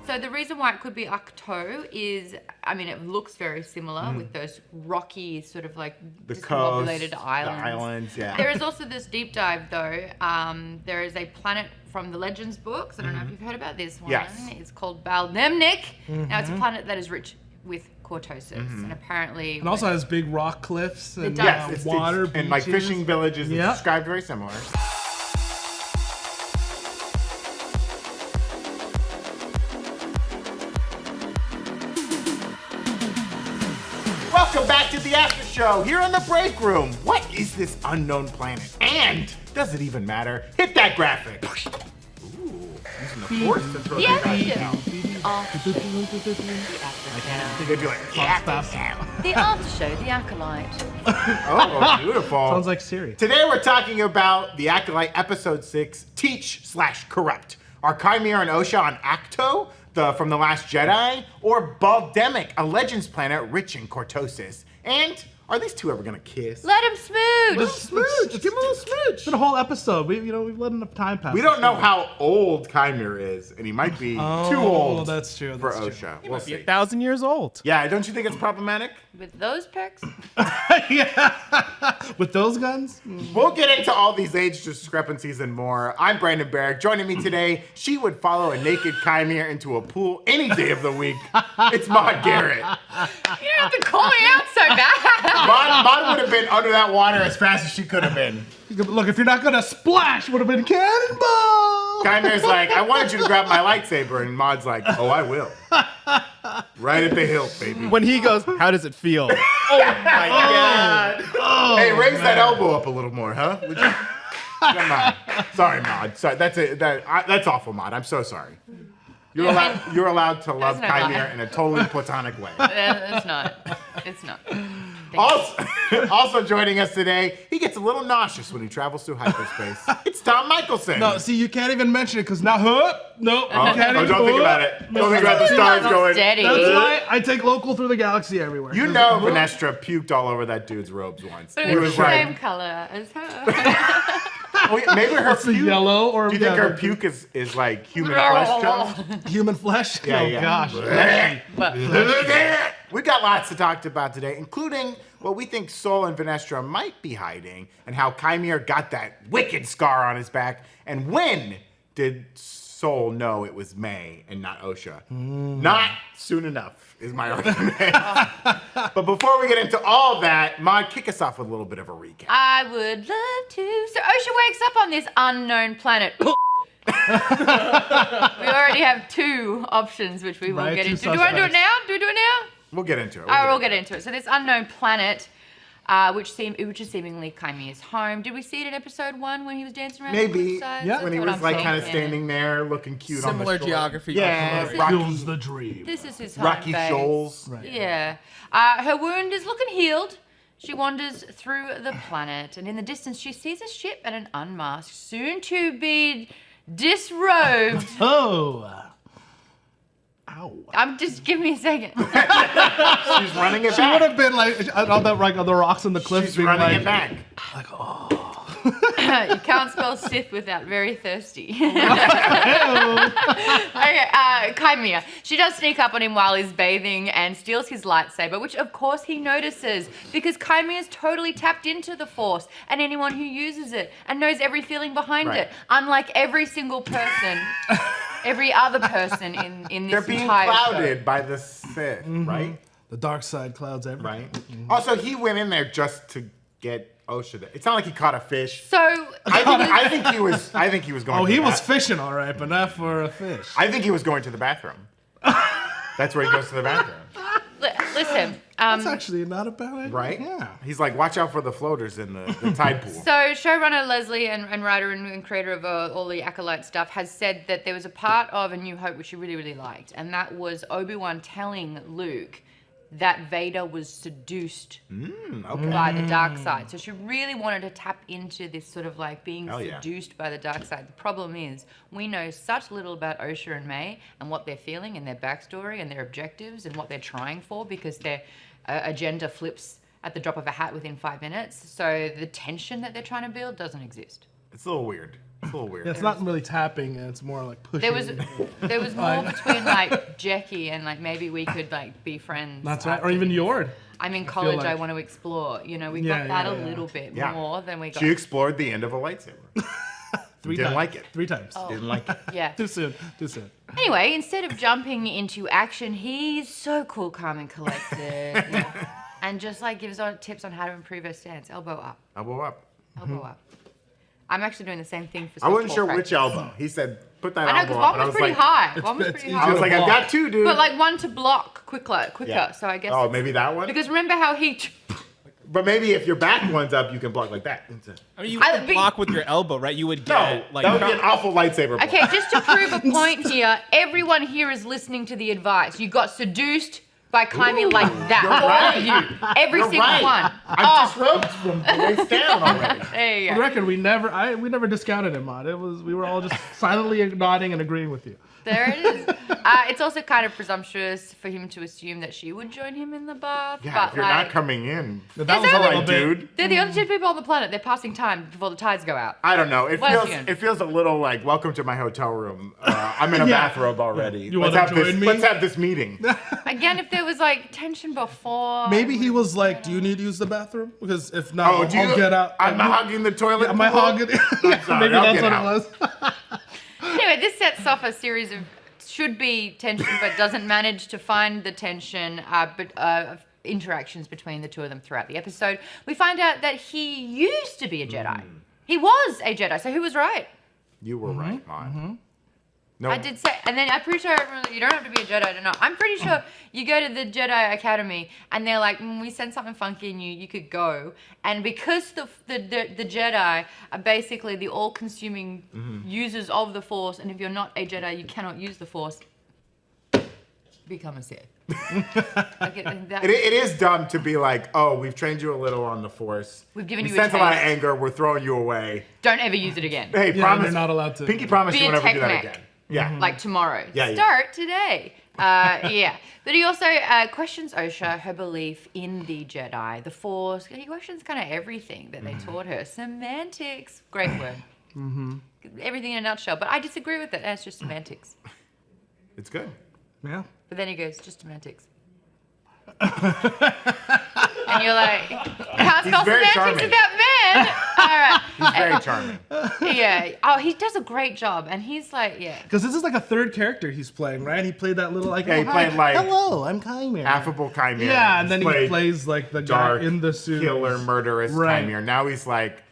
So the reason why it could be Ahch-To is, I mean, it looks very similar with those rocky sort of like discombobulated islands. The islands, yeah. There is also this deep dive though. There is a planet from the Legends books. I don't know if you've heard about this one. Yes. It's called Bal'demnic. Now it's a planet that is rich with Cortosis, and apparently... And also has big rock cliffs and does. water, beaches. And like fishing villages, it's described very similar. Welcome back to the after show here in the break room. What is this unknown planet? And does it even matter? Hit that graphic. Ooh, using the force to throw the guys down. They'd be like, The after show, the Acolyte. oh, beautiful. Sounds like Siri. Today we're talking about the Acolyte episode 6, Teach/Corrupt. Are Qimir and Osha on Ahch-To, from The Last Jedi, or Bal'demnic, a Legends planet rich in Cortosis? And are these two ever gonna kiss? Let him smooch! Smooch! Give him a little smooch! It's been a whole episode. We've let enough time pass. We don't know how old Qimir is, and he might be too old that's true, for that's true. Osha. He We'll might be see. 1,000 years old. Yeah, don't you think it's problematic? With those pecs? Yeah. With those guns? We'll get into all these age discrepancies and more. I'm Brandon Barrick. Joining me today, she would follow a naked Qimir into a pool any day of the week. It's Maude Garrett. You don't have to call me out so bad. Maude would have been under that water as fast as she could have been. Look, if you're not gonna splash, would have been cannonball. Qimir's like, I wanted you to grab my lightsaber, and Maude's like, oh, I will. Right at the hilt, baby. When he goes, how does it feel? Oh my God. Hey, raise that elbow up a little more, huh? Would you? Come on. Sorry, Maude. Sorry, that's awful, Maude. I'm so sorry. You're allowed to love no Qimir lie. in a totally platonic way. It's not. It's not. Also joining us today, he gets a little nauseous when he travels through hyperspace. It's Tom Michelsen. No, see, you can't even mention it because now, nope. Oh, don't think about it. Don't think about the stars going. Steady. That's why I take local through the galaxy everywhere. You know Vernestra puked all over that dude's robes once. But He it's was the same like, color as her. oh, yeah, maybe her It's the puke. yellow or Do you think yeah, her puke is like human flesh tone? human flesh? Yeah, oh yeah. gosh. We got lots to talk about today, including what we think Sol and Vernestra might be hiding, and how Qimir got that wicked scar on his back, and when did Sol know it was May and not Osha? Not soon enough, is my argument. But before we get into all that, Maude, kick us off with a little bit of a recap. I would love to. So Osha wakes up on this unknown planet. We already have two options, which we will Right, get two into. Do you want to do it suspects. now? Do we do it now? We'll get into it. We'll get into it. So this unknown planet, which is seemingly Qimir's home. Did we see it in episode 1 when he was dancing around? Maybe, the cliffsides? yeah, That's when he what was I'm like kind of thinking. standing there looking cute on the Similar shore. geography. Yeah, This rocky, Feels the dream. This is his home rocky base. shoals. Right. Yeah. Her wound is looking healed. She wanders through the planet, and in the distance she sees a ship and an unmasked, soon-to-be disrobed. Oh. Ow. Just give me a second. She's running it She would back. have been like on the rocks and the cliffs. She's being running like, it back. Like, oh. You can't spell stiff without very thirsty. Okay, Qimir. She does sneak up on him while he's bathing and steals his lightsaber, which of course he notices because Qimir is totally tapped into the Force and anyone who uses it and knows every feeling behind Right. it. Unlike every single person, every other person in this They're being entire clouded by the Sith, right? The dark side clouds everything. Right. Also, he went in there just to get Osha there. It's not like he caught a fish. So I think he was. I think he was going. Oh, to he the was bath- fishing all right, but not for a fish. I think he was going to the bathroom. That's where he goes to the bathroom, listen. That's actually not a bad idea. right? Yeah. He's like, watch out for the floaters in the tide pool. So showrunner Leslie and writer and creator of all the Acolyte stuff has said that there was a part of A New Hope which she really, really liked, and that was Obi-Wan telling Luke that Vader was seduced by the dark side. So she really wanted to tap into this sort of like being Hell yeah. seduced by the dark side. The problem is we know such little about Osha and May and what they're feeling and their backstory and their objectives and what they're trying for because their agenda flips at the drop of a hat within 5 minutes. So the tension that they're trying to build doesn't exist. It's a little weird. It's a little weird. Yeah, it's not really tapping, it's more like pushing. There was more between like Jackie and like maybe we could like be friends. That's right, or even Yord. I'm in college. like- I want to explore. You know, we got that a little bit Yeah. more than we got. She explored the end of a lightsaber. Didn't times. like it. 3 times. Didn't like it. Yeah. Too soon. Anyway, instead of jumping into action, he's so cool, calm, and collected, and just like gives out tips on how to improve her stance. Elbow up. Elbow up. Elbow up. I'm actually doing the same thing for. I wasn't softball sure practice. which elbow. He said, put that I know, elbow because up. one And I was was pretty like, high. One was it's pretty easier I high. was like, I've got 2, dude. But like one to block quicker. Yeah. So I guess. Oh, maybe that one? Because remember how he. But maybe if your back one's up, you can block like that. I mean, you would block with your elbow, right? You would No, get like. that would be an awful lightsaber block. Okay, just to prove a point here, everyone here is listening to the advice. You got seduced by Qimir like that. you're All right. of you. Every You're single right. one. I've disrobed from the waist down already. There you For go. the record, we never discounted him, Maude. We were all just silently nodding and agreeing with you. There it is. It's also kind of presumptuous for him to assume that she would join him in the bath. Yeah, but if you're like, not coming in. That was there a like- little bit. dude. they're the only 2 people on the planet. They're passing time before the tides go out. I don't know. What else It feels a little like welcome to my hotel room. I'm in a Yeah. bathrobe already. You let's wanna have this. join me? Let's have this meeting. Again, if there was like tension before. Maybe he was like, "Do you need to use the bathroom? Because if not, Oh, I'll get out." I'm hogging the toilet. Am I bowl? hogging? I'm sorry, Maybe I'll that's get what out. it was. Anyway, this sets off a series of should be tension, but doesn't manage to find the tension, of interactions between the 2 of them throughout the episode. We find out that he used to be a Jedi. He was a Jedi, so who was right? You were right, Maude. No, I did say, and then I'm pretty sure you don't have to be a Jedi to know. I'm pretty sure you go to the Jedi Academy and they're like, we send something funky in you, you could go. And because the Jedi are basically the all-consuming users of the Force, and if you're not a Jedi, you cannot use the Force, become a Sith. It is dumb to be like, oh, we've trained you a little on the Force. We've given we you a sense a lot of taste. anger. We're throwing you away. Don't ever use it again. Hey, Yeah, promise. you're not allowed to. Pinky promise Be you a won't ever do that tech again. mech. Yeah. Like tomorrow. Yeah, yeah. Start today. Yeah. But he also questions Osha, her belief in the Jedi, the Force. He questions kind of everything that they taught her. Semantics. Great word. Everything in a nutshell. But I disagree with it. It's just semantics. It's good. Yeah. But then he goes, just semantics. And you're like, can't spell very semantics charming. without men. All right. He's very charming. Yeah. Oh, he does a great job. And he's like, yeah. Because this is like a 3rd character he's playing, right? He played that little like, Yeah, he "Oh, played, hi, like, hello, I'm Qimir." Affable Qimir. Yeah, and then He's he played plays like the dark, guy in the suit. killer, murderous Right. Qimir. Now he's like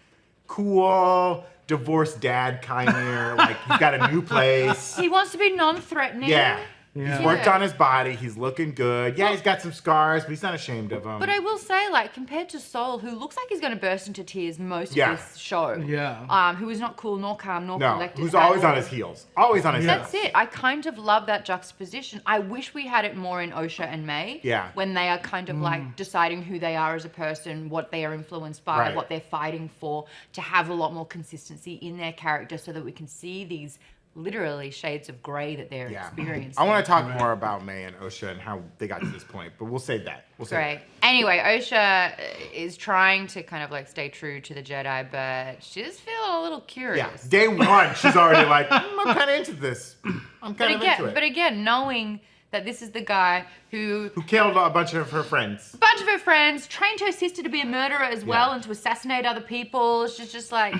cool, divorced dad Qimir. Like he's got a new place. He wants to be non-threatening. Yeah. Yeah. He's worked on his body. He's looking good. Yeah, he's got some scars, but he's not ashamed of them. But I will say, like, compared to Sol, who looks like he's going to burst into tears most Yeah. of this show. Yeah. Who is not cool, nor calm, nor no, collected. who's at always all. on his heels. Always on his That's heels. it. I kind of love that juxtaposition. I wish we had it more in Osha and May. Yeah. When they are kind of like deciding who they are as a person, what they are influenced by, Right. what they're fighting for, to have a lot more consistency in their character so that we can see these literally shades of gray that they're Yeah. experiencing. I want to talk more about May and Osha and how they got to this point, but we'll save that. We'll save Great. Anyway, Osha is trying to kind of like stay true to the Jedi, but she's feeling a little that. curious. Yeah. Day one, she's already like, I'm kind of into this. I'm kind of into it. But again, knowing that this is the guy who Who killed a bunch of her friends. a bunch of her friends trained her sister to be a murderer as well Yeah. and to assassinate other people. She's just like,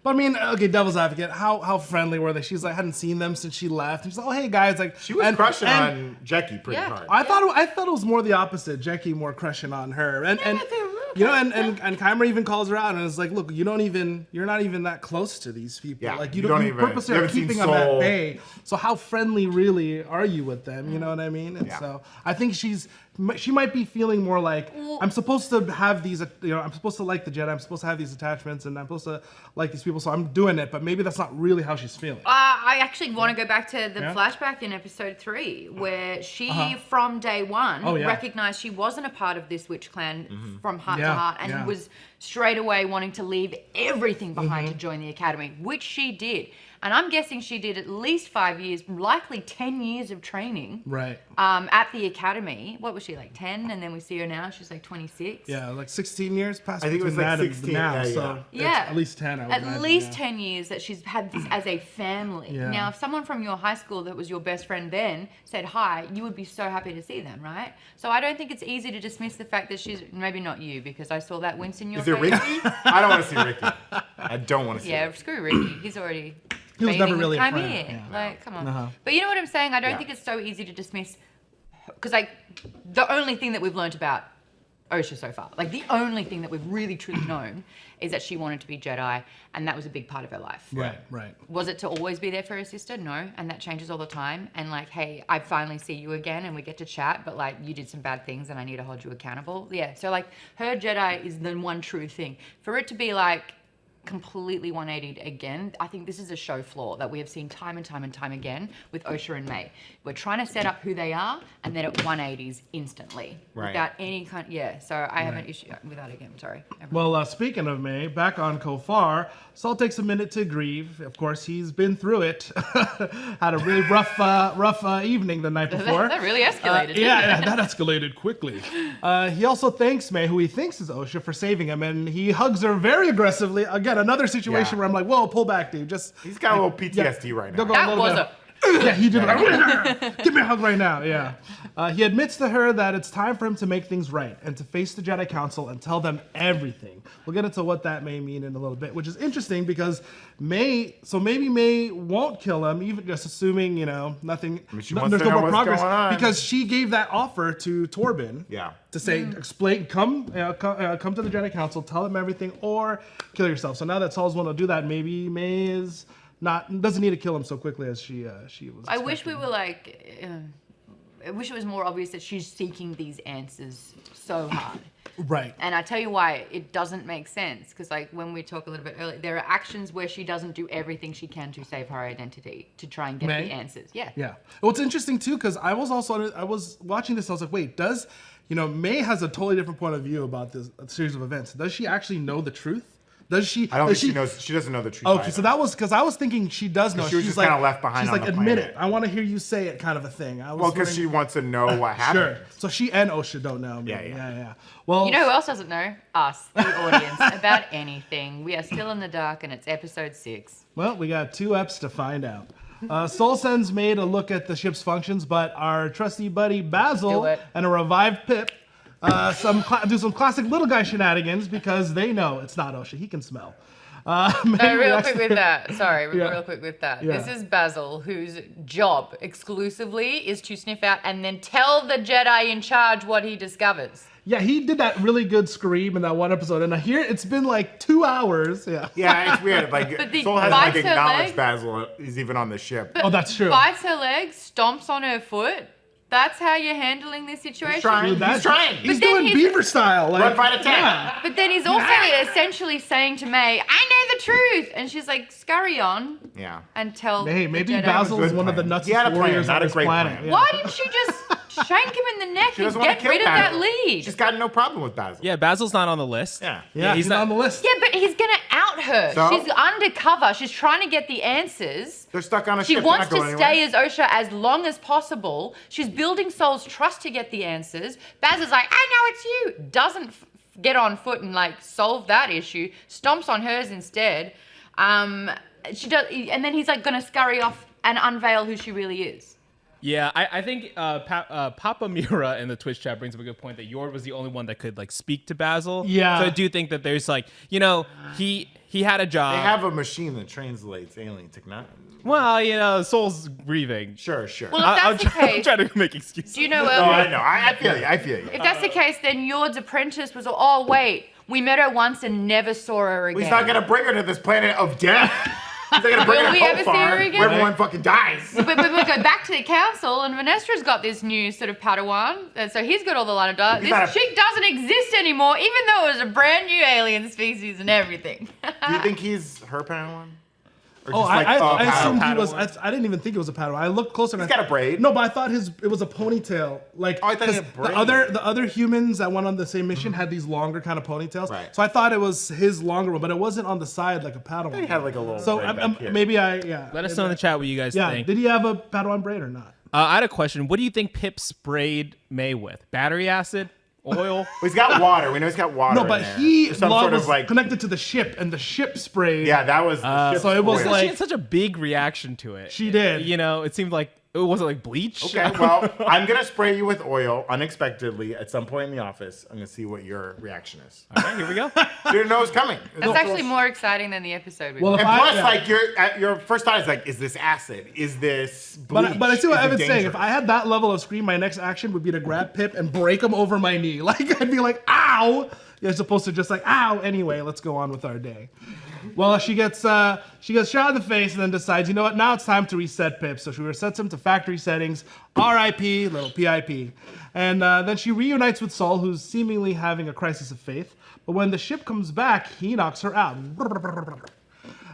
But I mean, okay, devil's advocate. How friendly were they? She's like, hadn't seen them since she left. And she's like, oh hey guys, like She was crushing on Jackie pretty Yeah. hard. I thought it was more the opposite. Jackie more crushing on her, and you know, and Qimir even calls her out and is like, look, you're not even that close to these people. Yeah, like you you don't don't even- purposely you are haven't seen keeping them at Soul. bay. So how friendly really are you with them? You know what I mean? And Yeah. so I think she might be feeling more like, I'm supposed to have these, I'm supposed to like the Jedi, I'm supposed to have these attachments, and I'm supposed to like these people, so I'm doing it. But maybe that's not really how she's feeling. I actually want to go back to the Yeah? flashback in episode 3 where she, from day one, Oh, yeah. recognized she wasn't a part of this witch clan from heart to Yeah, heart and yeah. was straight away wanting to leave everything behind to join the academy, which she did. And I'm guessing she did at least 5 years, likely 10 years of training. Right. At the academy. What was she, like 10? And then we see her now, she's like 26. Yeah, like 16 years past. I think it was between like that and 16, now, yeah, so yeah. it's at least 10. I would At imagine, least yeah. 10 years that she's had this as a family. Yeah. Now, if someone from your high school that was your best friend then said hi, you would be so happy to see them, right? So I don't think it's easy to dismiss the fact that she's, maybe not you, because I saw that wince in your Is it face. Ricky? I don't want to see Ricky. I don't want to see Yeah, Ricky. screw Ricky. He's already He was bathing never with really a Qimir. friend, yeah. Like, come on. Uh-huh. But you know what I'm saying? I don't Yeah. think it's so easy to dismiss, because like the only thing that we've learned about Osha so far, like the only thing that we've really truly known is that she wanted to be Jedi, and that was a big part of her life. Right, right. Was it to always be there for her sister? No, and that changes all the time. And like, hey, I finally see you again, and we get to chat, but like, you did some bad things, and I need to hold you accountable. Yeah, so like, her Jedi is the one true thing. For it to be like completely 180'd again, I think this is a show flaw that we have seen time and time and time again with Osha and May. We're trying to set up who they are, and then it 180s instantly without any kind. Yeah, so I have an issue with that again. Sorry. Well, speaking of May, back on Kofar, Saul takes a minute to grieve. Of course, he's been through it. Had a really rough evening the night before. That really escalated. Yeah, that escalated quickly. He also thanks May, who he thinks is Osha, for saving him, and he hugs her very aggressively. Again, another situation where I'm like, whoa, pull back, dude. He's got a little PTSD right now. That was a. Yeah, he did. Give me a hug right now. Yeah. He admits to her that it's time for him to make things right and to face the Jedi Council and tell them everything. We'll get into what that may mean in a little bit, which is interesting because maybe May won't kill him, even just assuming, nothing, she wants there's to no know more what's progress, going on. because she gave that offer to Torben. Yeah. To say, explain, come to the Jedi Council, tell them everything, or kill yourself. So now that Saul's willing to do that, maybe May doesn't need to kill him so quickly as she was. I wish we were like. I wish it was more obvious that she's seeking these answers so hard. Right. And I tell you why it doesn't make sense. Because like when we talk a little bit earlier, there are actions where she doesn't do everything she can to save her identity, to try and get May? the answers. Yeah. Yeah. Well, it's interesting too, because I was watching this. I was like, wait, May has a totally different point of view about this series of events. Does she actually know the truth? Does she? I don't think she knows. She doesn't know the truth. Okay, either. so that was because I was thinking she does know. She was She's just like, kinda left behind She's on like, the admit planet. it. I want to hear you say it, kind of a thing. Well, because she wants to know what happened. Sure. So she and Osha don't know. Yeah. Well, You know who else doesn't know? Us, the audience, about anything. We are still in the dark, and it's episode 6. Well, we got 2 eps to find out. Sol sends May to look at the ship's functions, but our trusty buddy Basil Do it. and a revived Pip do some classic little guy shenanigans because they know it's not Osha. He can smell. Real quick with that. Sorry, Yeah. real quick with that. Yeah. This is Basil, whose job exclusively is to sniff out and then tell the Jedi in charge what he discovers. Yeah, he did that really good scream in that one episode, and here it's been like 2 hours. Yeah. Yeah, it's weird. Like the Soul hasn't bites her acknowledged leg. Basil is even on the ship. Oh, that's true. Bites her leg, stomps on her foot. That's how you're handling this situation? trying. He's trying. He's But then doing he's- beaver style. Like, Run, fight, attack. yeah. But then he's also essentially saying to May, I know the truth. And she's like, scurry on Yeah. and tell Hey, the maybe Jedi. Basil is Good one of the plan. He had a nutsiest plan, warriors not on a this great planet. plan. Yeah. Why didn't she just shank him in the neck She and doesn't want get to kill rid of that Basil. lead? She's got no problem with Basil. Yeah, Basil's not on the list. Yeah. Yeah, he's not on the list. Yeah, but he's gonna out her. So? She's undercover. She's trying to get the answers. They're stuck on a She ship. wants They're to not stay going anywhere. as Osha as long as possible. She's building Soul's trust to get the answers. Baz is like, I know it's you. Doesn't get on foot and like solve that issue. Stomps on hers instead. She does, and then he's like gonna scurry off and unveil who she really is. Yeah, I think Papa Mira in the Twitch chat brings up a good point that Yord was the only one that could like speak to Basil. Yeah. So I do think that there's like, he had a job. They have a machine that translates alien technology. Well, Soul's grieving. Sure. Well, if that's the I'm case, trying to make excuses. do you know? Oh, I know. I feel you. If that's the case, then Yord's apprentice was, oh wait, we met her once and never saw her again. He's not gonna bring her to this planet of death. He's not gonna bring Will her we to ever see her Kofar, again? where everyone fucking dies. But we go back to the council, and Vernestra's got this new sort of Padawan, and so he's got all the line of dialogue. not This a- chick doesn't exist anymore, even though it was a brand new alien species and everything. Do you think he's her Padawan? Or Oh, just like I a assumed he Padawan? was. I didn't even think it was a Padawan. I looked closer. He's got a braid. No, but I thought it was a ponytail. Like, Oh, I thought he 'cause had braid. the other humans that went on the same mission had these longer kind of ponytails. Right. So I thought it was his longer one, but it wasn't on the side like a Padawan. He had like a little So braid back here. maybe Let us know in the chat what you guys Yeah. think. Did he have a Padawan braid or not? I had a question. What do you think Pip sprayed May with? Battery acid? Oil? Well, he's got water. We know he's got water. No, in but there. he There's some Log sort was of like. connected to the ship, and the ship sprayed. Yeah, that was. The ship's so it was oil. like- She had such a big reaction to it. She did. You know, it seemed like it wasn't like bleach. Okay, well, I'm gonna spray you with oil unexpectedly at some point in the office. I'm gonna see what your reaction is. All right, here we go. You didn't know it was coming. That's actually more exciting than the episode. Well, And if I- plus, yeah. like your first thought is like, is this acid? Is this bleach? But I see what Is it Evan's saying. If dangerous? I had that level of scream, my next action would be to grab Pip and break him over my knee. Like I'd be like, "Ow!" You're supposed to just like, "Ow!" Anyway, let's go on with our day. Well, she gets shot in the face and then decides, you know what? Now it's time to reset Pip. So she resets him to factory settings. R.I.P. Little P.I.P. And then she reunites with Saul, who's seemingly having a crisis of faith. But when the ship comes back, he knocks her out.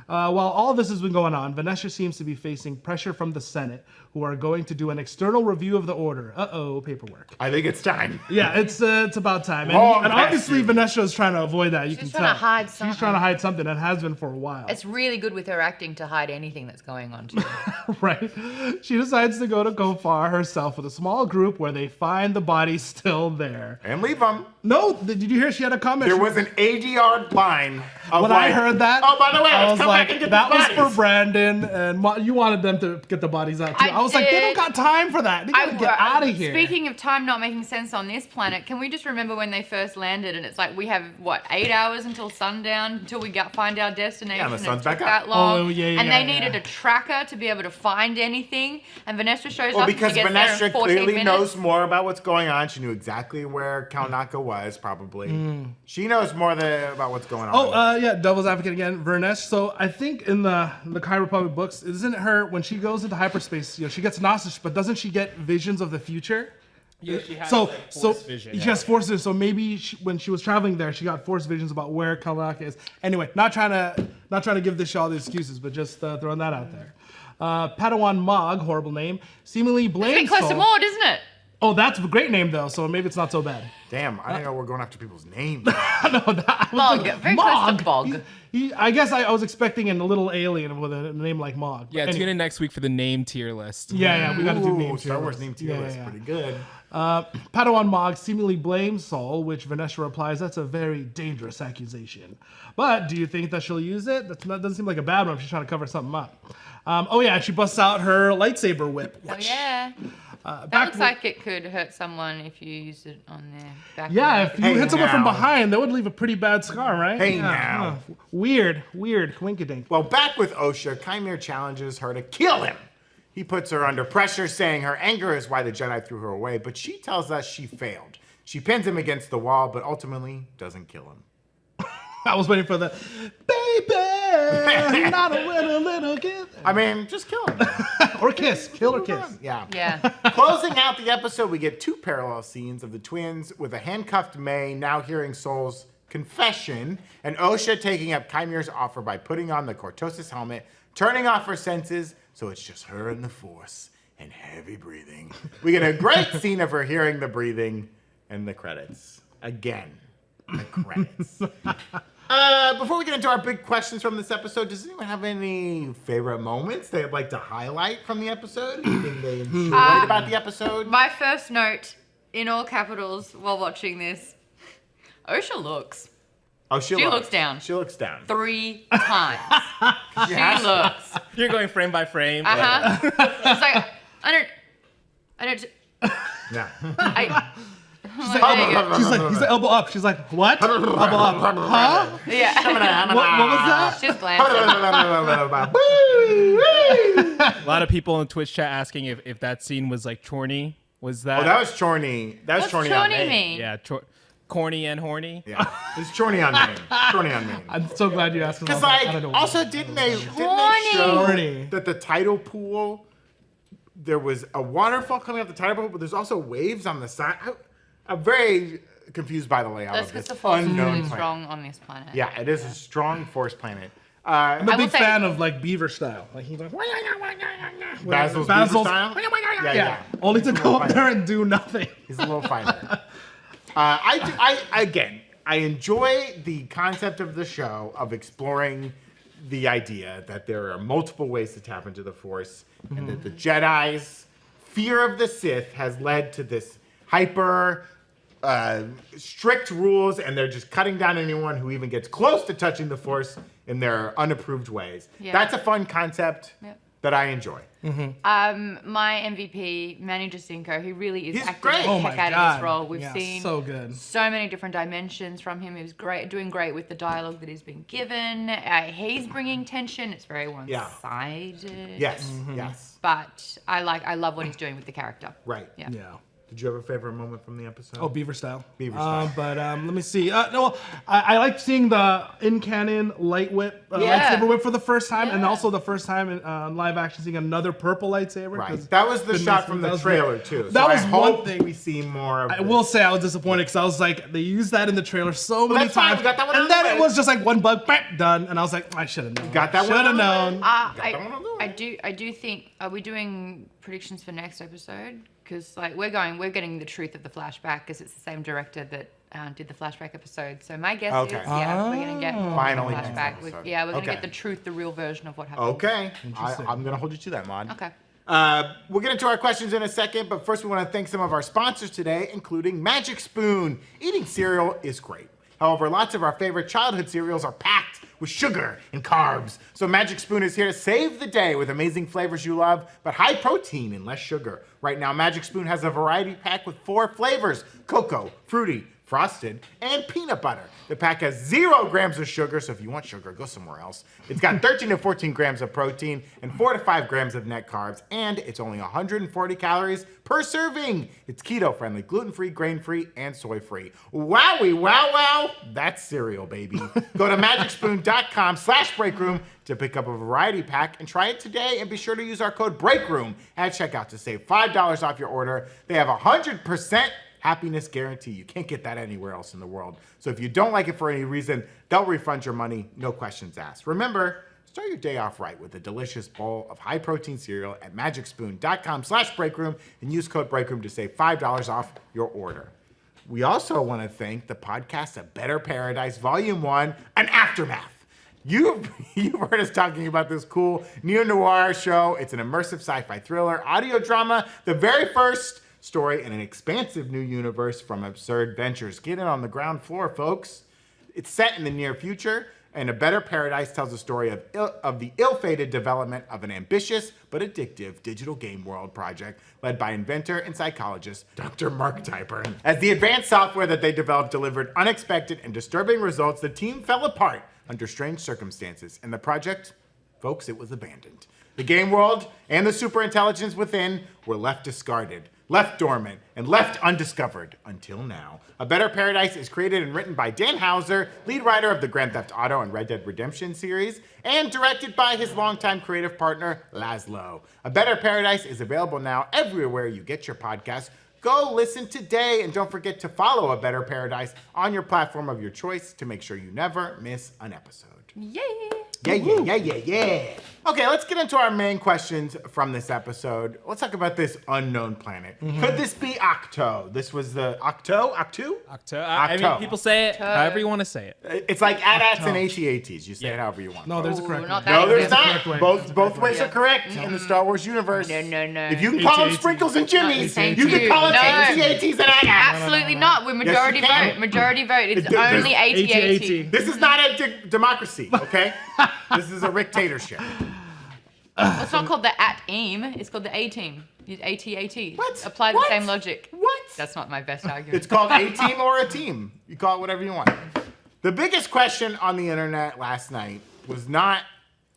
While all this has been going on, Vernestra seems to be facing pressure from the Senate, who are going to do an external review of the order. Paperwork. I think it's time. Yeah, it's about time. Long And past obviously, you. Vernestra is trying to avoid that. You can She's tell. trying to hide She's something. trying to hide something and has been for a while. It's really good with her acting to hide anything that's going on. Too. Right? She decides to go to Gofar herself with a small group where they find the body still there. And leave them. No, did you hear she had a comment? There was an 80-yard line. Of When like, I heard that, oh, by the way, I let's was come like, back and get that the was for bodies. Brandon, and you wanted them to get the bodies out too. I was like, they don't did. got time for that. They gotta get out of here. Speaking of time not making sense on this planet, can we just remember when they first landed and it's like we have, 8 hours until sundown until we find our destination? Yeah, and the sun's it back took up. that long. Oh, yeah, and yeah, they needed a tracker to be able to find anything. And Vernestra shows Well, up because and she gets there in Vernestra 14 clearly minutes. knows more about what's going on. She knew exactly where Kalnaka was, probably. She knows more about what's going on. Yeah, Devil's Advocate again, Vernesh. So I think in the Kai Republic books, isn't it her when she goes into hyperspace? She gets Gnostic, but doesn't she get visions of the future? Yeah, she has, force vision. She has force vision. So maybe when she was traveling there, she got force visions about where Kalnaka is. Anyway, not trying to give this show all the excuses, but just throwing that out there. Padawan Mog, horrible name, seemingly It's blames getting close to Saul. Maude, isn't it? Oh, that's a great name though, so maybe it's not so bad. Damn, I didn't know we're going after people's names. Mog, very close to Bog. I guess I was expecting a little alien with a name like Mog. Yeah, Anyway. tune in next week for the name tier list. Yeah, we gotta do Ooh, names. Star here. Wars name tier Yeah, list, yeah. pretty good. Padawan Mog seemingly blames Saul, which Vernestra replies, that's a very dangerous accusation. But do you think that she'll use it? That doesn't seem like a bad one if she's trying to cover something up. And she busts out her lightsaber whip. Oh, yeah. That Back looks like it could hurt someone if you use it on their back. Yeah, if you Hey, hit someone from now. behind, that would leave a pretty bad scar, right? Hey, Yeah, now. Weird, coinkydink. Well, back with Osha, Qimir challenges her to kill him. He puts her under pressure, saying her anger is why the Jedi threw her away, but she tells us she failed. She pins him against the wall, but ultimately doesn't kill him. I was waiting for the baby, not a little kid. I mean, just kill him. Or kiss, kill or kiss. Yeah. Yeah. Closing out the episode, we get two parallel scenes of the twins with a handcuffed May now hearing Soul's confession, and Osha taking up Chimir's offer by putting on the Cortosis helmet, turning off her senses, so it's just her and the Force, and heavy breathing. We get a great scene of her hearing the breathing, and the credits. Again, the credits. Before we get into our big questions from this episode, does anyone have any favorite moments they'd like to highlight from the episode? Anything they enjoyed about the episode? My first note, in all capitals, while watching this, Osha looks Oh, She looks down. She looks down. 3 times. She looks. You're going frame by frame. It's like, I don't. Yeah. She's like, he's like, elbow up. She's like, what? Elbow up. Huh? Yeah. What was that? She's glancing. A lot of people in Twitch chat asking if that scene was like chorny. Was that? Oh, that was chorny. That was What's chorny on chorny Maine. mean? Yeah, corny and horny. Yeah, it's chorny on Maine. Chorny on Maine. I'm so glad you asked. Because I don't know. also didn't they Chorny. show Chorny. that the tidal pool, there was a waterfall coming off the tidal pool, but there's also waves on the side. I'm very confused by the layout That's of because this the force is unknown really planet. strong on this planet. Yeah, it is a strong force planet. I'm a will big say- fan of like Beaver style. Like he's like Basil's Basil's- Beaver style? yeah, only to go up there and do nothing. He's a little fighter. I enjoy the concept of the show of exploring the idea that there are multiple ways to tap into the Force, and that the Jedi's fear of the Sith has led to this hyper strict rules, and they're just cutting down anyone who even gets close to touching the Force in their unapproved ways. Yeah. That's a fun concept Yep. that I enjoy. My MVP, Manny Jacinto, he really is He's acting great. the Oh my heck out of God. this role. We've Yeah, seen so good. so many different dimensions from him. He was great, doing great with the dialogue that he's been given. He's bringing tension. It's very one-sided. Yes, yes. But I love what he's doing with the character. Right. Yeah. Yeah. Did you have a favorite moment from the episode? Oh, Beaver style. Beaver style. But let me see. No, I like seeing the in-canon light whip, Yeah. lightsaber whip for the first time, and Yeah. also the first time in live action seeing another purple lightsaber. Right. 'cause That was the been shot missing- from that the was trailer great. too. So That was I one hope thing. we see more of I this. will say I was disappointed because I was like, they used that in the trailer so many that's fine, times, we got that one and out of then the it way. was just like one bug, bam, done, and I was like, I should have known. got that one Should out have of the way. known. I do think, are we doing predictions for next episode? Because like we're getting the truth of the flashback because it's the same director that did the flashback episode. So my guess Okay. is, we're gonna get Finally next flashback. episode. We're gonna Okay. get the truth, the real version of what happened. Okay. Interesting. I'm going to hold you to that, Maude. Okay. We'll get into our questions in a second, but first we want to thank some of our sponsors today, including Magic Spoon. Eating cereal is great. However, lots of our favorite childhood cereals are packed with sugar and carbs. So Magic Spoon is here to save the day with amazing flavors you love, but high protein and less sugar. Right now, Magic Spoon has a variety pack with 4 flavors: cocoa, fruity, frosted, and peanut butter. The pack has 0 grams of sugar, so if you want sugar, go somewhere else. It's got 13 to 14 grams of protein and 4 to 5 grams of net carbs, and it's only 140 calories per serving. It's keto-friendly, gluten-free, grain-free, and soy-free. Wowie, wow, wow, that's cereal, baby. Go to magicspoon.com/breakroom to pick up a variety pack and try it today, and be sure to use our code BREAKROOM at checkout to save $5 off your order. They have 100% happiness guarantee. You can't get that anywhere else in the world. So if you don't like it for any reason, they'll refund your money, no questions asked. Remember, start your day off right with a delicious bowl of high-protein cereal at magicspoon.com/breakroom and use code BREAKROOM to save $5 off your order. We also want to thank the podcast A Better Paradise Volume 1, An Aftermath. You've heard us talking about this cool neo-noir show. It's an immersive sci-fi thriller, audio drama, the very first story in an expansive new universe from Absurd Ventures. Get in on the ground floor, folks. It's set in the near future, and A Better Paradise tells the story of the ill-fated development of an ambitious but addictive digital game world project led by inventor and psychologist Dr. Mark Tyburn. As the advanced software that they developed delivered unexpected and disturbing results, the team fell apart under strange circumstances, and the project, folks, it was abandoned. The game world and the superintelligence within were left discarded, left dormant, and left undiscovered until now. A Better Paradise is created and written by Dan Houser, lead writer of the Grand Theft Auto and Red Dead Redemption series, and directed by his longtime creative partner, Laszlo. A Better Paradise is available now everywhere you get your podcasts. Go listen today, and don't forget to follow A Better Paradise on your platform of your choice to make sure you never miss an episode. Yay! Yeah. Okay, let's get into our main questions from this episode. Let's talk about this unknown planet. Could this be Ahch-To? This was the Ahch-To? Ahch-To. I mean, people say it however you want to say it. It's like AT-ATs and AT-ATs. You say it however you want. No, there's a Ooh, correct not way. that No, there's easy. not. way. Both ways are correct in the Star Wars universe. No. If you can call them AT-AT. Sprinkles and Jimmies, Thank you can you. call them No. AT-ATs and AT-ATs. Absolutely not. We're majority can. vote. Majority vote. It's There's only AT-AT. This is not a democracy, okay? This is a dictatorship. It's not called the AT-AIM. It's called the A-Team. Use AT-AT. What? Apply the What? same logic. What? That's not my best argument. It's called a team or a team. You call it whatever you want. The biggest question on the internet last night was not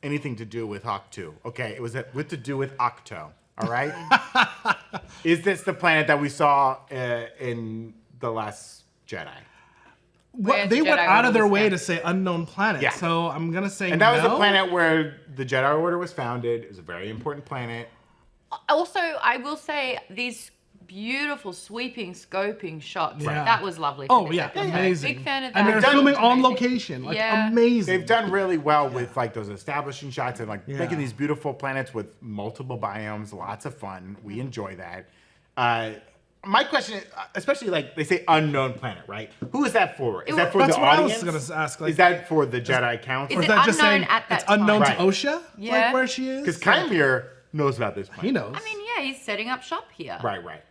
anything to do with Ahch-To. Okay, it was to do with Ahch-To. All right. Is this the planet that we saw in The Last Jedi? Where's They the went Jedi out of their Order way stand? to say unknown planet, Yeah. so I'm gonna say And that was no. the planet where the Jedi Order was founded. It was a very important planet. Also, I will say these beautiful sweeping scoping shots. Yeah. That was lovely. Oh for this yeah, episode. amazing. Big fan of that. And they're done- filming on Amazing. location, like Yeah. amazing. They've done really well with like those establishing shots and like Yeah. making these beautiful planets with multiple biomes. Lots of fun. We enjoy that. My question is, especially like they say unknown planet, right? Who is that for? Is that for That's the what I audience? was gonna ask. Like, Is that for the Jedi Council? Is is it that just unknown saying at that it's unknown time? to Osha? Yeah. Like where she is? Because Qimir knows about this planet. he knows. I mean, yeah, he's setting up shop here. Right, right.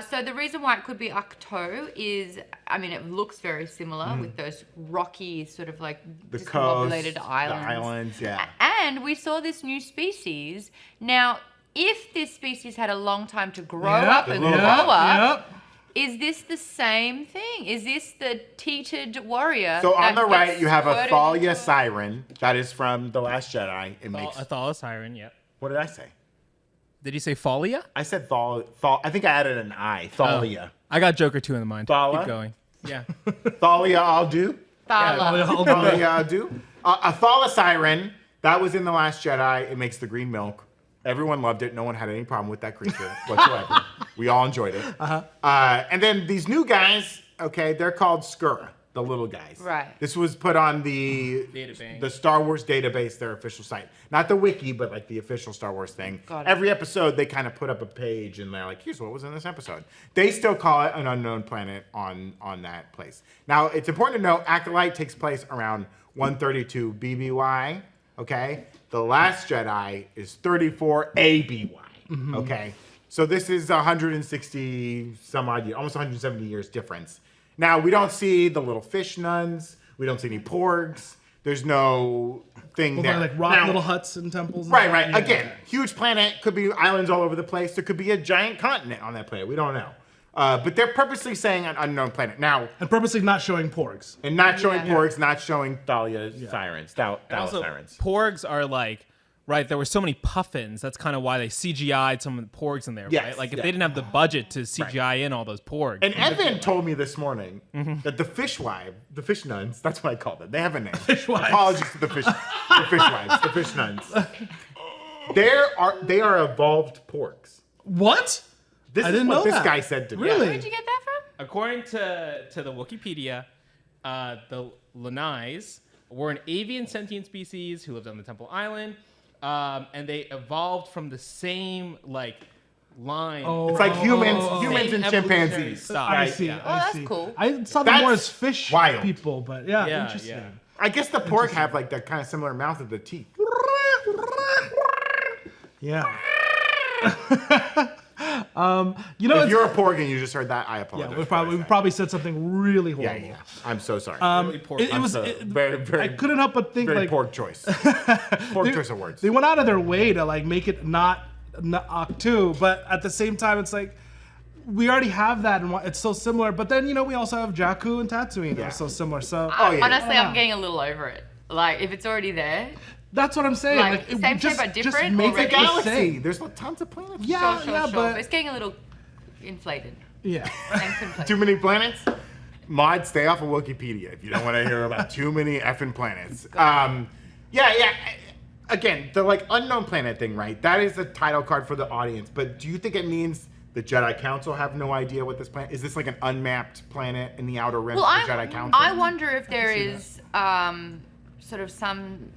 So the reason why it could be Ahch-To is, I mean, it looks very similar with those rocky sort of like The coast, discombobulated the islands. islands, yeah. And we saw this new species. Now, if this species had a long time to grow Yep, up and yep, grow up, yep. is this the same thing? Is this the teated warrior? So on that the right, gets you have a squirted Thalia into siren. That is from The Last Jedi. It makes. Athala Siren, yeah. What did I say? Did you say Folia? I said I think I added an I. Thalia. I got Joker 2 in the mind. Thala? Keep going. Yeah. Thalia, I'll do. Thala. Thalia, I'll do. A Thala siren. That was in The Last Jedi. It makes the green milk. Everyone loved it. No one had any problem with that creature whatsoever. We all enjoyed it. And then these new guys, okay, they're called Skura, the little guys. Right. This was put on the Database. Star Wars database, their official site. Not the wiki, but like the official Star Wars thing. Got it. Every episode, they kind of put up a page and they're like, here's what was in this episode. They still call it an unknown planet on that place. Now, it's important to note, Acolyte takes place around 132 BBY, okay? The Last Jedi is 34 ABY, okay? So this is 160 some odd years, almost 170 years difference. Now, we don't see the little fish nuns. We don't see any porgs. There's no thing Well, there. they're like rock Now- little huts and temples. And Right, stuff. right. Yeah. Again, huge planet. Could be islands all over the place. There could be a giant continent on that planet. We don't know. But they're purposely saying an unknown planet. Now, And purposely not showing porgs. and not showing Yeah. porgs, not showing Thalia sirens. And also, Sirens. porgs are like, right, there were so many puffins. That's kind of why they CGI'd some of the porgs in there, Yes, right? Like, if yeah. they didn't have the budget to CGI in all those porgs. And Evan told me this morning that the fish nuns, that's what I call them. They have a name. Fish wives. Apologies to the fish wives, the fish nuns. They are evolved porgs. What? This I is didn't what know this that. guy said to me. Really? Where'd you get that from? According to the Wikipedia, the Lanais were an avian sentient species who lived on the Temple Island, and they evolved from the same like line. It's like humans Same and evolutionary chimpanzees. style. I Right, see. yeah. Oh, I that's see. cool. I saw them That's more as fish wild. people, but yeah, Yeah, interesting. yeah. I guess the pork have like that kind of similar mouth of the teeth. Yeah. You know, If you're a pork and you just heard that, I yeah, apologize. we probably said something really Yeah, horrible. yeah. I'm so sorry. Really pork. It was very, very, I couldn't help but think very like pork choice. Pork choice of words. they went out of their way to like make it not Ahch-To, but at the same time it's like we already have that and it's so similar. But then we also have Jakku and Tatooine that Yeah. are so similar. So Oh, yeah. Honestly, Yeah. I'm getting a little over it. Like, if it's already there, that's what I'm saying. Like, it same just, shape but just different make It's a it already? the galaxy. same. There's tons of planets. Yeah, sure, yeah, sure. but It's getting a little inflated. yeah. And conflated. Too many planets? Mod, stay off of Wikipedia if you don't want to hear about too many effing planets. Yeah. Again, the like unknown planet thing, right? That is the title card for the audience. But do you think it means the Jedi Council have no idea what this planet is? This like an unmapped planet in the outer rim Well, of the Jedi Council? I wonder if there is sort of some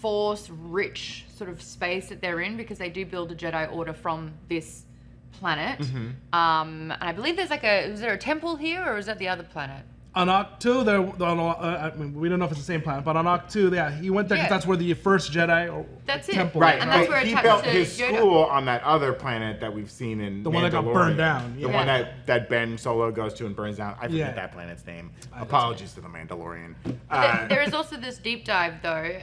force-rich sort of space that they're in, because they do build a Jedi Order from this planet. And I believe there's like is there a temple here, or is that the other planet? On Ahch-To, I mean, we don't know if it's the same planet, but on Ahch-To, yeah, he went there because Yeah. that's where the first Jedi That's it. temple. Right, And that's but where it he taps built to his Yoda. school on that other planet that we've seen in The one that got burned down, The yeah. one that Ben Solo goes to and burns down. I forget Yeah. that planet's name. Apologies to the Mandalorian. There is also this deep dive, though.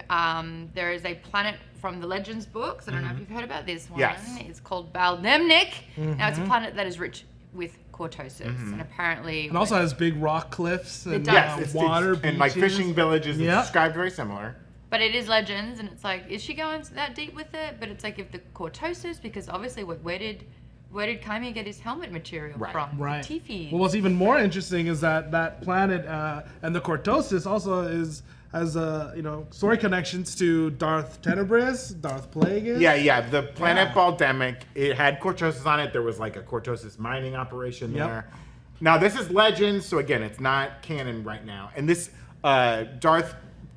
There is a planet from the Legends books. I don't know if you've heard about this one. Yes. It's called Bal'demnic. Now, it's a planet that is rich with Cortosis, and apparently... And also has big rock cliffs and does. Yes, it's water, and like beaches. fishing villages. It's Yeah. described very similar. But it is Legends, and it's like, is she going that deep with it? But it's like, if the Cortosis, because obviously, where did Qimir get his helmet material from? Right. Tifi. Well, what's even more interesting is that planet and the Cortosis also is has story connections to Darth Tenebrous, Darth Plagueis. Yeah. The planet Bal'demnic, it had Cortosis on it. There was like a Cortosis mining operation there. Now this is Legends, so again, it's not canon right now. And this Darth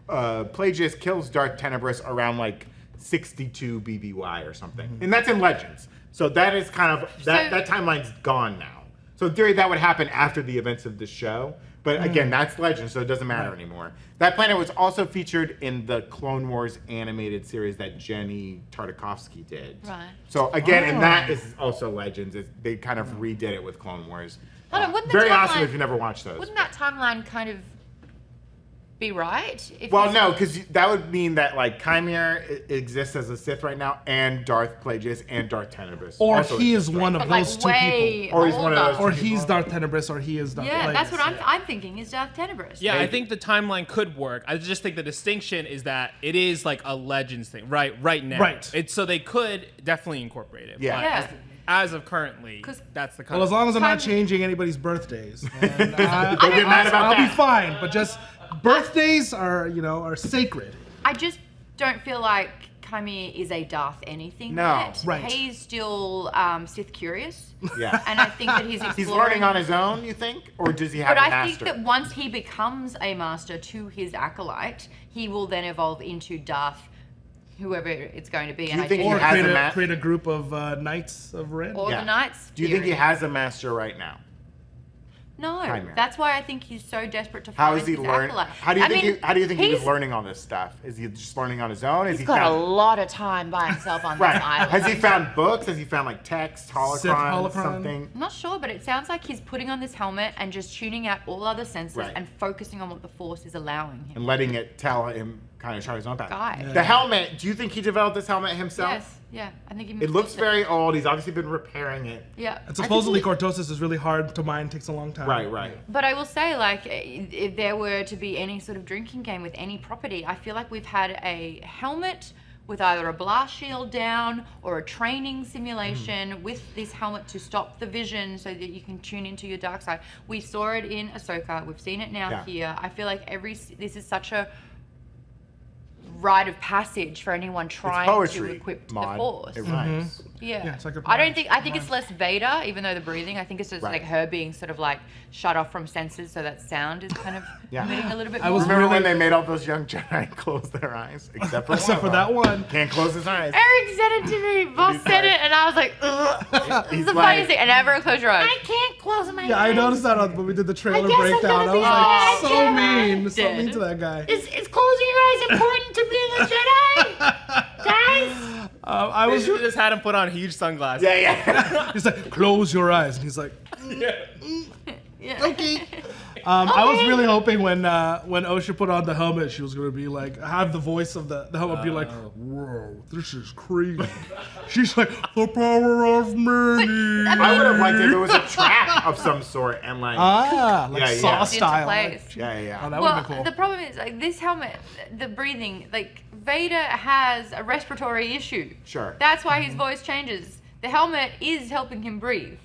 Plagueis kills Darth Tenebrous around like 62 BBY or something, and that's in Legends. So that is kind of that timeline's gone now. So in theory, that would happen after the events of the show. But again, that's Legend, so it doesn't matter anymore. That planet was also featured in the Clone Wars animated series that Jenny Tartakovsky did. Right. So again, and that is also Legends. They kind of redid it with Clone Wars. Hold on, wouldn't the Very awesome timeline- if you never watched those. Wouldn't that timeline kind of be right? Well, no, because that would mean that like Qimir exists as a Sith right now, and Darth Plagueis and Darth Tenebrous. Or also he exist is right one now. of But those two way people. Or he's one of older. those Or two he's people. Darth Tenebrous, or he is Darth Yeah, Plagueis. that's what I'm thinking is Darth Tenebrous. Yeah, I Maybe. think the timeline could work. I just think the distinction is that it is like a Legends thing, right now. Right. It's so they could definitely incorporate it. Yeah. but Yeah. As of currently, 'Cause- that's the kind Well, as long as I'm not Time- changing anybody's birthdays, then Don't get mad about I'll that. be fine. But just birthdays are sacred. I just don't feel like Qimir is a Darth anything No. yet. Right. He's still Sith curious. Yeah. And I think that he's exploring. He's learning on his own, you think? Or does he have But a I master? think that once he becomes a master to his acolyte, he will then evolve into Darth, whoever it's going to be. you And I think think Or he has create a a, ma- create a group of Knights of Ren. or the Knights. Do you think he theory. has a master right now? No, Qimir? that's why I think he's so desperate to How find is he his learning? acolyte. How do you I think? mean, How do you think he was he's- learning all this stuff? Is he just learning on his own? Has He's he got a found? lot of time by himself on Right. this island. Has he found books? Has he found like text, holocron, holocron? something? I'm not sure, but it sounds like he's putting on this helmet and just tuning out all other senses Right. and focusing on what the Force is allowing him. And letting it tell him kind of chart his own path. Guy. The helmet. Do you think he developed this helmet himself? Yes, yeah, I think he. It looks built very old. He's obviously been repairing it. Yeah. And supposedly Cortosis is really hard to mine, takes a long time. Right. But I will say, like, if there were to be any sort of drinking game with any property, I feel like we've had a helmet with either a blast shield down or a training simulation with this helmet to stop the vision so that you can tune into your dark side. We saw it in Ahsoka. We've seen it now Yeah. here. I feel like this is such a rite of passage for anyone It's trying to poetry. equip Maude. the Force. It rhymes. Yeah. it's like a I don't rhyme. think. I think it's less Vader, even though the breathing. I think it's just Right. like her being sort of like shut off from senses, so that sound is kind of Yeah. emitting a little bit I more. was Remember when really- they made all those young Jedi close their eyes? Except for Except for that one. Can't close his eyes. Eric said it to me. Boss He's said like- it, and I was like, ugh. This He's is the like- funniest thing. And everyone close your eyes. I can't close my Yeah, I noticed that when we did the trailer guess I'm breakdown. gonna I be was like, a so Jedi. mean. So mean to that guy. Is closing your eyes important to being a Jedi? Guys? I They was. should have just had him put on huge sunglasses. Yeah. He's like, close your eyes, and he's like, Yeah. okay. I was really hoping when Osha put on the helmet, she was gonna be like, have the voice of the helmet be like, whoa, this is crazy. She's like, the power of many. I would have liked it if it was a trap of some sort and like. Like Yeah, Saw yeah. style. Into place. Yeah. Oh, that would Well, have been cool. the problem is, like, this helmet, the breathing, like, Vader has a respiratory issue. Sure. That's why his voice changes. The helmet is helping him breathe.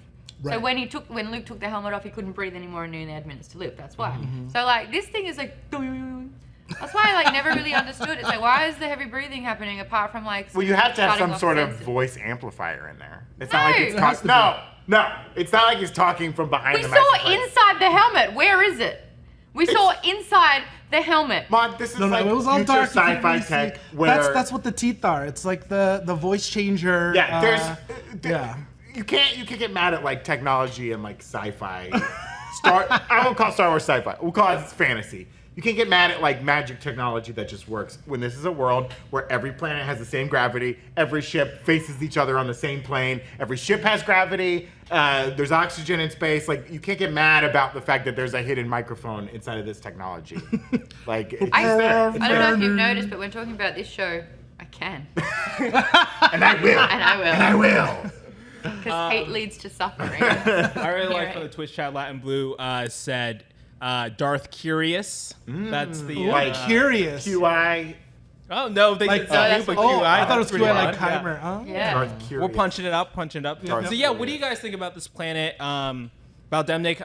So Right. when Luke took the helmet off, he couldn't breathe anymore and knew they had minutes to live. That's why. So, like, this thing is like, that's why I, like, never really understood. It's like, why is the heavy breathing happening apart from, like, Well, you have to have shutting some off sort of senses? voice amplifier in there. It's No. not like it's It has to talking. No. It's not like he's talking from behind We the saw massive mic. inside the helmet. Where is it? We saw inside the helmet. Maude, this is No, like it was all future dark. You couldn't sci-fi really see. tech where That's what the teeth are. It's like the voice changer. yeah, yeah. You can't get mad at like technology and like sci-fi. I won't call Star Wars sci-fi. We'll call it fantasy. You can't get mad at like magic technology that just works when this is a world where every planet has the same gravity, every ship faces each other on the same plane, every ship has gravity, there's oxygen in space. Like you can't get mad about the fact that there's a hidden microphone inside of this technology. Like it's just there. It's I don't know there. if you've noticed, but when talking about this show, I can. And I will. And I will. And I will. Because hate leads to suffering. I really like Right. from the Twitch chat, Latin Blue said Darth Curious. That's the Like Curious. QI. Oh no, they Like, did that's but what- Oh, QI. I thought it was That's pretty QI like odd, yeah. Qimir. Oh. Yeah. Darth Curious. We're punching it up. Darth So yeah, what do Curious. you guys think about this planet? Bal'demnic,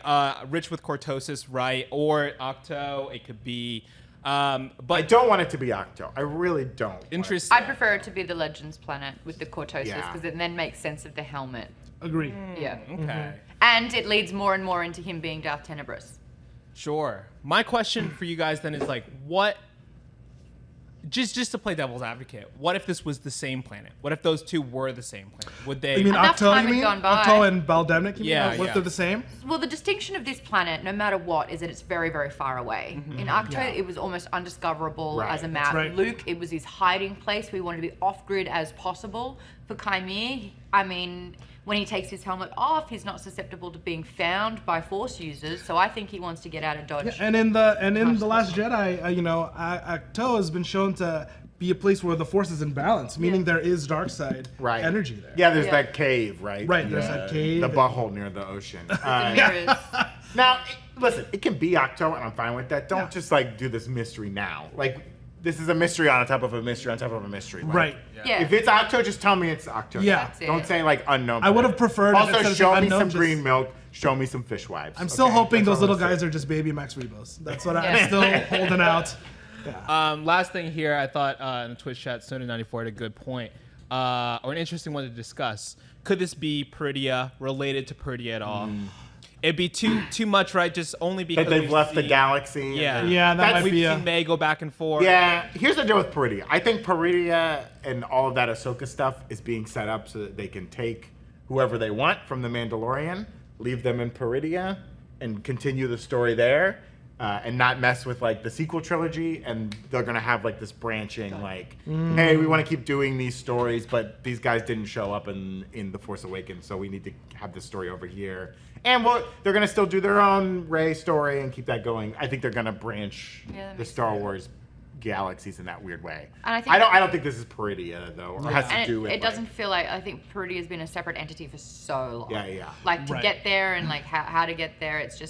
rich with Cortosis, right? Or Ahch-To. It could be I But don't want it to be Ahch-To. I really don't. interesting. I'd prefer it to be the Legends planet with the Cortosis Yeah. because it then makes sense of the helmet. Agree. Yeah. Okay. And it leads more and more into him being Darth Tenebrous. Sure. My question for you guys then is like, what? Just to play devil's advocate, what if this was the same planet? What if those two were the same planet? Would they? You mean Enough Ahch-To, time you had mean? gone by. Ahch-To and Bal'demnic, you mean? Yeah, What if yeah. they're the same? Well, the distinction of this planet, no matter what, is that it's very, very far away. In Ahch-To, Yeah. it was almost undiscoverable Right, as a that's map. right. Luke, it was his hiding place. We wanted to be off-grid as possible. For Qimir, I mean, when he takes his helmet off, he's not susceptible to being found by Force users. So I think he wants to get out of Dodge. Yeah, and in the Last Jedi, you know, Ahch-To has been shown to be a place where the Force is in balance, meaning there is dark side Right. energy there. Yeah, there's Yeah. that cave, right? Right, there's that cave The and- butthole near the ocean. The mirrors. Now, listen, it can be Ahch-To, and I'm fine with that. Don't Yeah. just like do this mystery now. Like, this is a mystery on top of a mystery on top of a mystery. Like, Right. Yeah. If it's Ahch-To, just tell me it's Ahch-To. Yeah. That's it. Don't say like unknown. I would have planet. preferred if Also, instead of show saying me unknown, some just- green milk. Show me some fishwives. I'm still okay? hoping That's those all little I'm saying. guys are just baby Max Rebos. That's what Yeah. I'm still holding out. Last thing here, I thought in the Twitch chat, Sony94 had a good point, or an interesting one to discuss. Could this be Peridia, related to Peridia at all? It'd be too much, right? Just only because That they've we've left the seen- galaxy. Yeah, Yeah, that That's- might We've be seen May go back and forth. Yeah, here's the deal with Peridia. I think Peridia and all of that Ahsoka stuff is being set up so that they can take whoever they want from the Mandalorian, leave them in Peridia, and continue the story there, and not mess with like the sequel trilogy. And they're gonna have like this branching, like, hey, we want to keep doing these stories, but these guys didn't show up in The Force Awakens, so we need to have this story over here. And they're gonna still do their own Rey story and keep that going. I think they're gonna branch Yeah, that the makes Star Wars galaxies in that weird way. And I think- I don't think this is Peridia though, or has to And do with. it doesn't feel like, I think Peridia has been a separate entity for so long. Yeah, yeah. Like to Right. get there and like how to get there, it's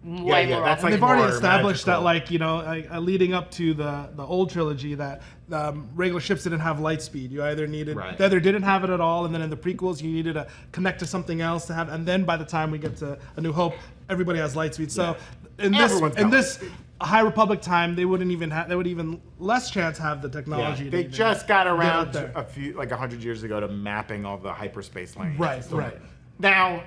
way yeah, more that's often. like They've already more established magical. that, like, you know, leading up to the old trilogy, that regular ships didn't have light speed. You either didn't have it at all, and then in the prequels you needed to connect to something else to have, and then by the time we get to A New Hope, everybody has light speed. So in Everyone's got light this speed. High Republic time, they would even less chance have the technology. Yeah, to they even just got get around out there. a few, like 100 years ago, to mapping all the hyperspace lanes. Right, So, right. Now,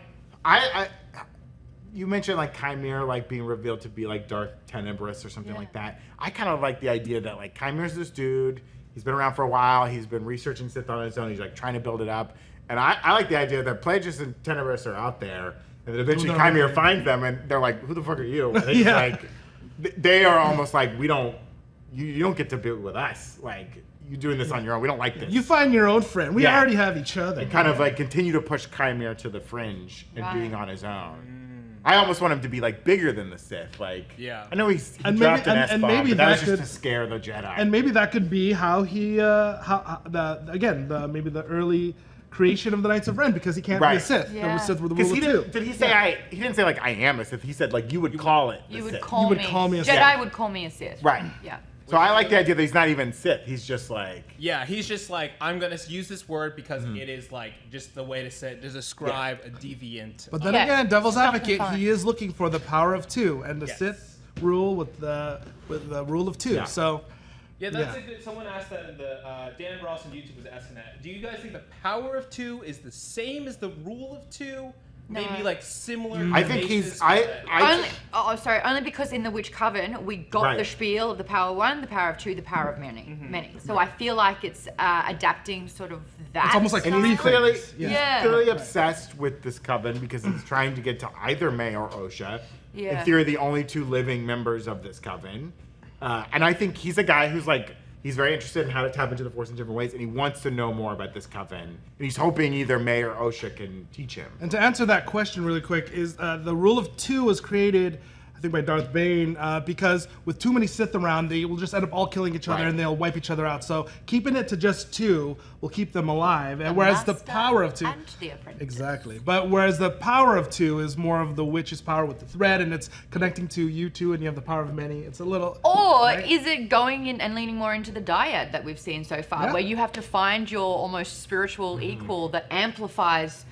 you mentioned like Qimir like being revealed to be like Darth Tenebrous or something like that. I kind of like the idea that like Chimir's this dude. He's been around for a while. He's been researching Sith on his own. He's like trying to build it up. And I like the idea that Plagueis and Tenebrous are out there, and then eventually Who knows? Qimir finds them, and they're like, "Who the fuck are you?" And it's Yeah. like they are almost like, "We don't. You don't get to be with us. Like you're doing this on your own. We don't like this." You find your own friend. We Yeah. already have each other. kind of like continue to push Qimir to the fringe and Right. being on his own. I almost want him to be like bigger than the Sith. Like, Yeah. I know he And dropped maybe- an and S-bomb, maybe but that was that just could- to scare the Jedi. And maybe that could be how he, maybe the early creation of the Knights of Ren, because he can't be a Right. Sith. Yeah. The Sith with the because rule he of two. didn't, did he say he didn't say like I am a Sith. He said like you would call it. the You would Sith. call You would me. call me a Jedi Sith. would call me a Sith. Right. Yeah. So I like the idea that he's not even Sith. He's just like Yeah, he's just like, I'm gonna use this word because it is like just the way to say to describe a deviant. But then Yeah. again, Devil's Stuff and Advocate, fun. he is looking for the power of two, and the Yes. Sith rule with the rule of two. Yeah. So Yeah, that's Yeah. a good. Someone asked that in the Dan Ross on YouTube was asking that. Do you guys think the power of two is the same as the rule of two? Maybe No. like similar. I think he's basis, Only, but- sorry. Only because in the Witch Coven we got Right. the spiel of the power of one, the power of two, the power of many. So I feel like it's adapting sort of that. It's almost like and three he's clearly things. he's Yeah. clearly Right. obsessed with this coven because he's trying to get to either May or Osha. In Yeah. theory, the only two living members of this coven. And I think he's a guy who's like he's very interested in how to tap into the Force in different ways, and he wants to know more about this coven. And he's hoping either May or Osha can teach him. And to answer that question really quick, is the rule of two was created, I think, by Darth Bane, because with too many Sith around, they will just end up all killing each other Right. and they'll wipe each other out. So keeping it to just two will keep them alive. And whereas the Master power of two, and the apprentice. exactly. But whereas the power of two is more of the witch's power with the thread, and it's connecting to you two, and you have the power of many. It's a little. Or right? is it going in and leaning more into the dyad that we've seen so far, Yeah. where you have to find your almost spiritual equal that amplifies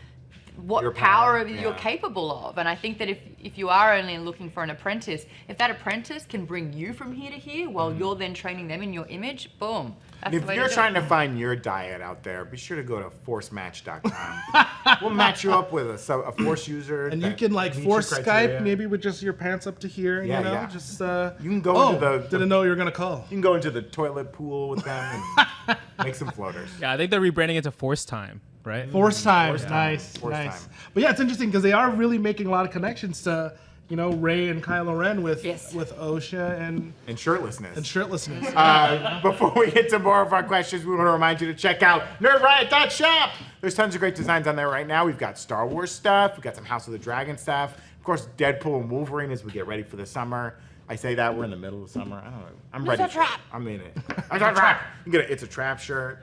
what Your power power, you're yeah. capable of. And I think that if you are only looking for an apprentice, if that apprentice can bring you from here to here while you're then training them in your image, boom. That's And the if way you're to do trying it. to find your diet out there, be sure to go to forcematch.com. We'll match you up with a force user. And you that can like meets your force criteria. Skype maybe with just your pants up to here, Yeah, you know, yeah. just You can go into the didn't know you were gonna call. You can go into the toilet pool with them and make some floaters. Yeah, I think they're rebranding it to Force Time, right? Force time, Force time. nice, Force nice. time. But yeah, it's interesting because they are really making a lot of connections to, you know, Rey and Kylo Ren with Yes. with Osha and And shirtlessness. shirtlessness. Before we get to more of our questions, we want to remind you to check out nerdriot.shop. There's tons of great designs on there right now. We've got Star Wars stuff. We've got some House of the Dragon stuff. Of course, Deadpool and Wolverine as we get ready for the summer. I say that we're in the middle of summer. I don't know. I'm ready. a trap. I'm in it. It's a trap. You get It's a Trap shirt.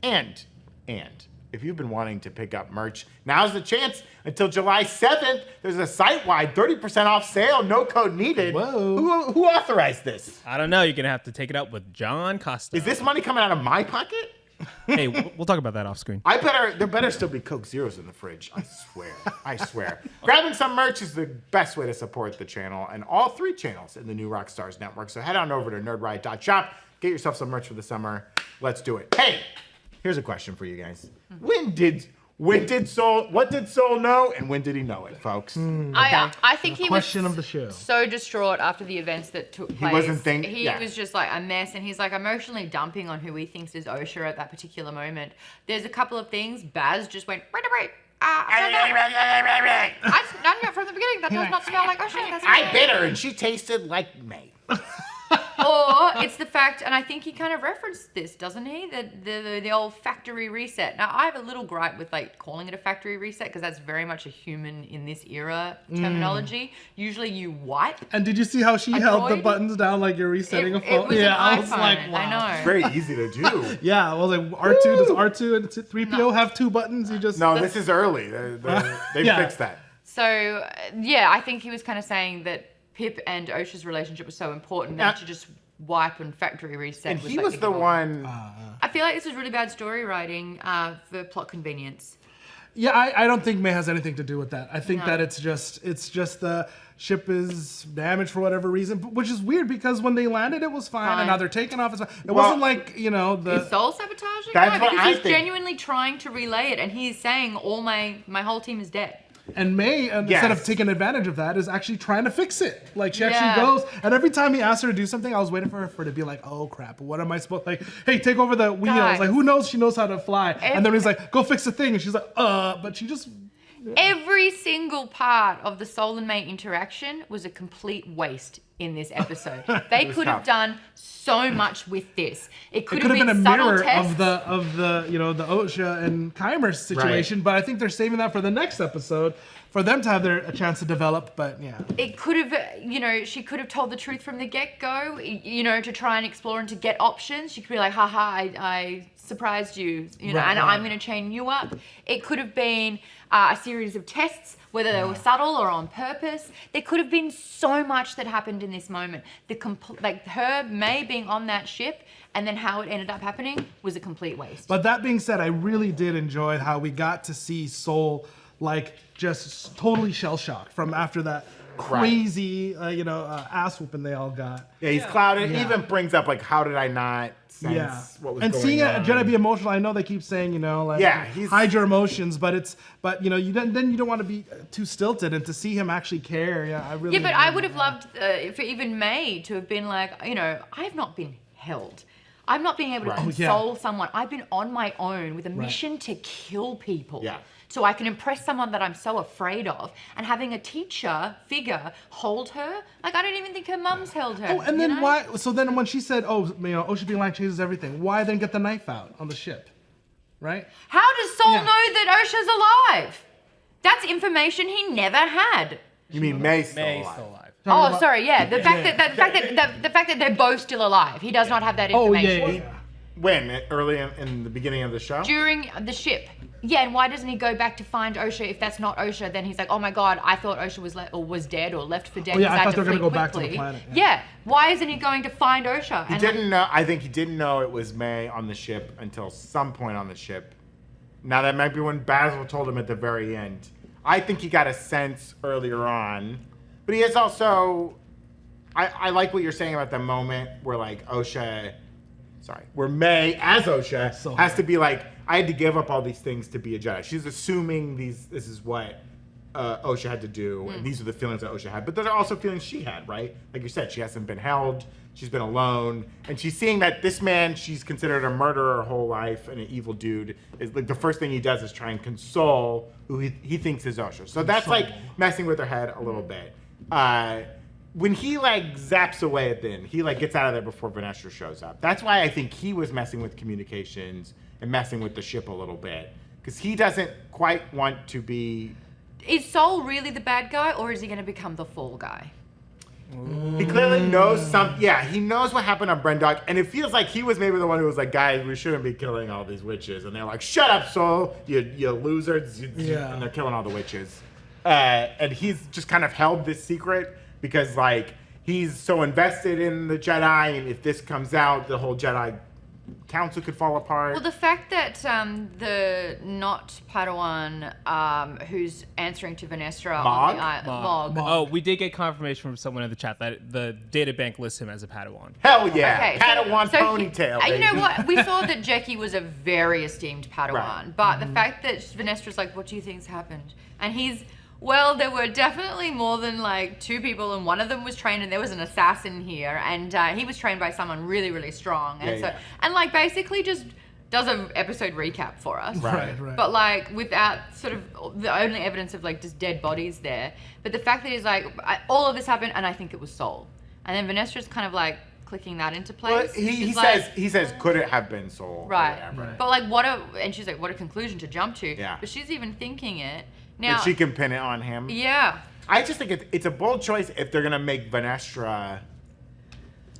And if you've been wanting to pick up merch, now's the chance. Until July 7th, there's a site-wide 30% off sale, no code needed. Whoa. Who authorized this? I don't know. You're gonna have to take it up with John Costa. Is this money coming out of my pocket? Hey, we'll talk about that off screen. There better still be Coke Zeros in the fridge. I swear. Grabbing some merch is the best way to support the channel and all 3 channels in the new Rockstars network. So head on over to nerdriot.shop, get yourself some merch for the summer. Let's do it. Hey, here's a question for you guys. What did Soul know, and when did he know it, folks? I think he Question was of the show. so distraught after the events that took place. wasn't He yeah. was just like a mess, and he's like emotionally dumping on who he thinks is Osha at that particular moment. There's a couple of things. Baz just went, I knew it from the beginning. That does not smell like Osha. That's I bit her, and she tasted like May. Or it's the fact, and I think he kind of referenced this, doesn't he? The old factory reset. Now, I have a little gripe with like calling it a factory reset because that's very much a human in this era terminology. Usually you wipe. And did you see how she held the Annoyed? buttons down like you're resetting a It phone? was Yeah, an I was iPhone. like, wow. I know. Very easy to do. Yeah, well, like R2, does R2 and 3PO have 2 buttons? You just No, this is early. They've Yeah. fixed that. So, yeah, I think he was kind of saying that Pip and Osha's relationship was so important that to just wipe and factory reset. And he like was the one. I feel like this was really bad story writing for plot convenience. Yeah, I don't think May has anything to do with that. I think No. that it's just the ship is damaged for whatever reason, which is weird because when they landed it was fine, and Fine. now they're taking off. It Well, wasn't like, you know, Is the soul sabotaging? That's No, what because I he's think. genuinely trying to relay it, and he's saying all my whole team is dead. and May instead of Yes. taking advantage of that is actually trying to fix it. Like she Yeah. actually goes, and every time he asks her to do something, I was waiting for her to be like, "Oh crap, what am I supposed like? Hey, take over the wheels." Guys. Like who knows? She knows how to fly, and then he's like, "Go fix the thing," and she's like, but she just Every single part of the Soul and May interaction was a complete waste in this episode. They could have tough. done so much with this. It could could have have been a subtle mirror tests. of the you know the Osha and Qimir situation, but I think they're saving that for the next episode for them to have a chance to develop. But yeah, It could have, she could have told the truth from the get-go, to try and explore and to get options. She could be like, haha, I surprised you, and Right. I'm going to chain you up. It could have been a series of tests, whether they were subtle or on purpose. There could have been so much that happened in this moment. Her May being on that ship and then how it ended up happening was a complete waste. but that being said, I really did enjoy how we got to see Soul like just totally shell shocked from after that crazy ass whooping they all got. Yeah, he's clouded. He Yeah. even brings up like, how did I not sense what was and going seeing a on? Jedi be emotional, I know they keep saying, he's- hide your emotions, but you don't want to be too stilted, and to see him actually care, I really. Yeah, but I would have loved for even May to have been like, I've not been held. I'm not being able to Right. console someone. I've been on my own with a mission to kill people. Yeah. So I can impress someone that I'm so afraid of. And having a teacher figure hold her, like I don't even think her mum's held her. Oh, and then you know? why? So then when she said, Osha being like chases everything, why then get the knife out on the ship, right? How does Soul Yeah. know that Osha's alive? That's information he never had. You mean May's still May's alive? still alive. Oh, about- sorry, yeah. The fact that they're both still alive. He does not have that Oh information. yeah. When? Early in the beginning of the show? During the ship. Yeah, and why doesn't he go back to find Osha? If that's not Osha, then he's like, oh my god, I thought Osha was dead or left for dead. Oh, yeah, because I thought had they were gonna flee go back to the quickly." planet, Yeah. Why isn't he going to find Osha? He didn't know. I think he didn't know it was May on the ship until some point on the ship. Now that might be when Basil told him at the very end. I think he got a sense earlier on, but he is also. I like what you're saying about the moment where like where May as Osha has to be like, I had to give up all these things to be a Jedi. She's assuming this is what Osha had to do, and these are the feelings that Osha had. But there are also feelings she had, right? Like you said, she hasn't been held, she's been alone, and she's seeing that this man she's considered a murderer her whole life and an evil dude is like the first thing he does is try and console who he thinks is Osha. So that's like messing with her head a little bit. When he like zaps away at the end, he like gets out of there before Vernestra shows up. That's why I think he was messing with communications and messing with the ship a little bit, because he doesn't quite want to be. Is Sol really the bad guy, or is he going to become the fall guy? He clearly knows he knows what happened on Brendok, and it feels like he was maybe the one who was like, guys, we shouldn't be killing all these witches. And they're like, shut up, Sol, you losers. And they're killing all the witches. And he's just kind of held this secret because, like, he's so invested in the Jedi, and if this comes out, the whole Jedi Council could fall apart. Well, the fact that the not Padawan who's answering to Vernestra on the Maude. Oh, we did get confirmation from someone in the chat that the databank lists him as a Padawan. Hell yeah, okay, Padawan ponytail. You know what? We saw that Jackie was a very esteemed Padawan, right. But the fact that Vernestra's like, what do you think's happened? And he's, well, there were definitely more than like 2 people, and one of them was trained, and there was an assassin here, and he was trained by someone really, really strong, and and like basically just does an episode recap for us, right. But like without sort of the only evidence of like just dead bodies there. But the fact that he's like, all of this happened, and I think it was Sol, and then Vernestra's kind of like clicking that into place. Well, he says, could it have been Sol? Right. But like, and she's like, what a conclusion to jump to. Yeah. But she's even thinking it. Now, and she can pin it on him. Yeah. I just think it's a bold choice if they're gonna make Vernestra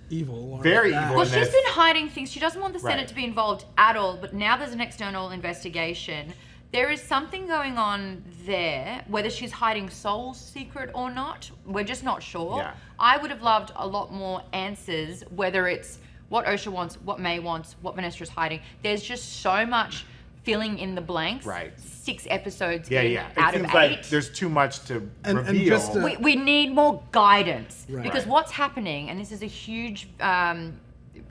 evil. Very evil. Well, she's been hiding things. She doesn't want the Senate to be involved at all. But now there's an external investigation. There is something going on there. Whether she's hiding Sol's secret or not, we're just not sure. Yeah. I would have loved a lot more answers. Whether it's what Osha wants, what May wants, what Vernestra's hiding. There's just so much filling in the blanks. Right. 6 episodes It out of 8. seems like there's too much to reveal. We need more guidance. Right. Because what's happening, and this is a huge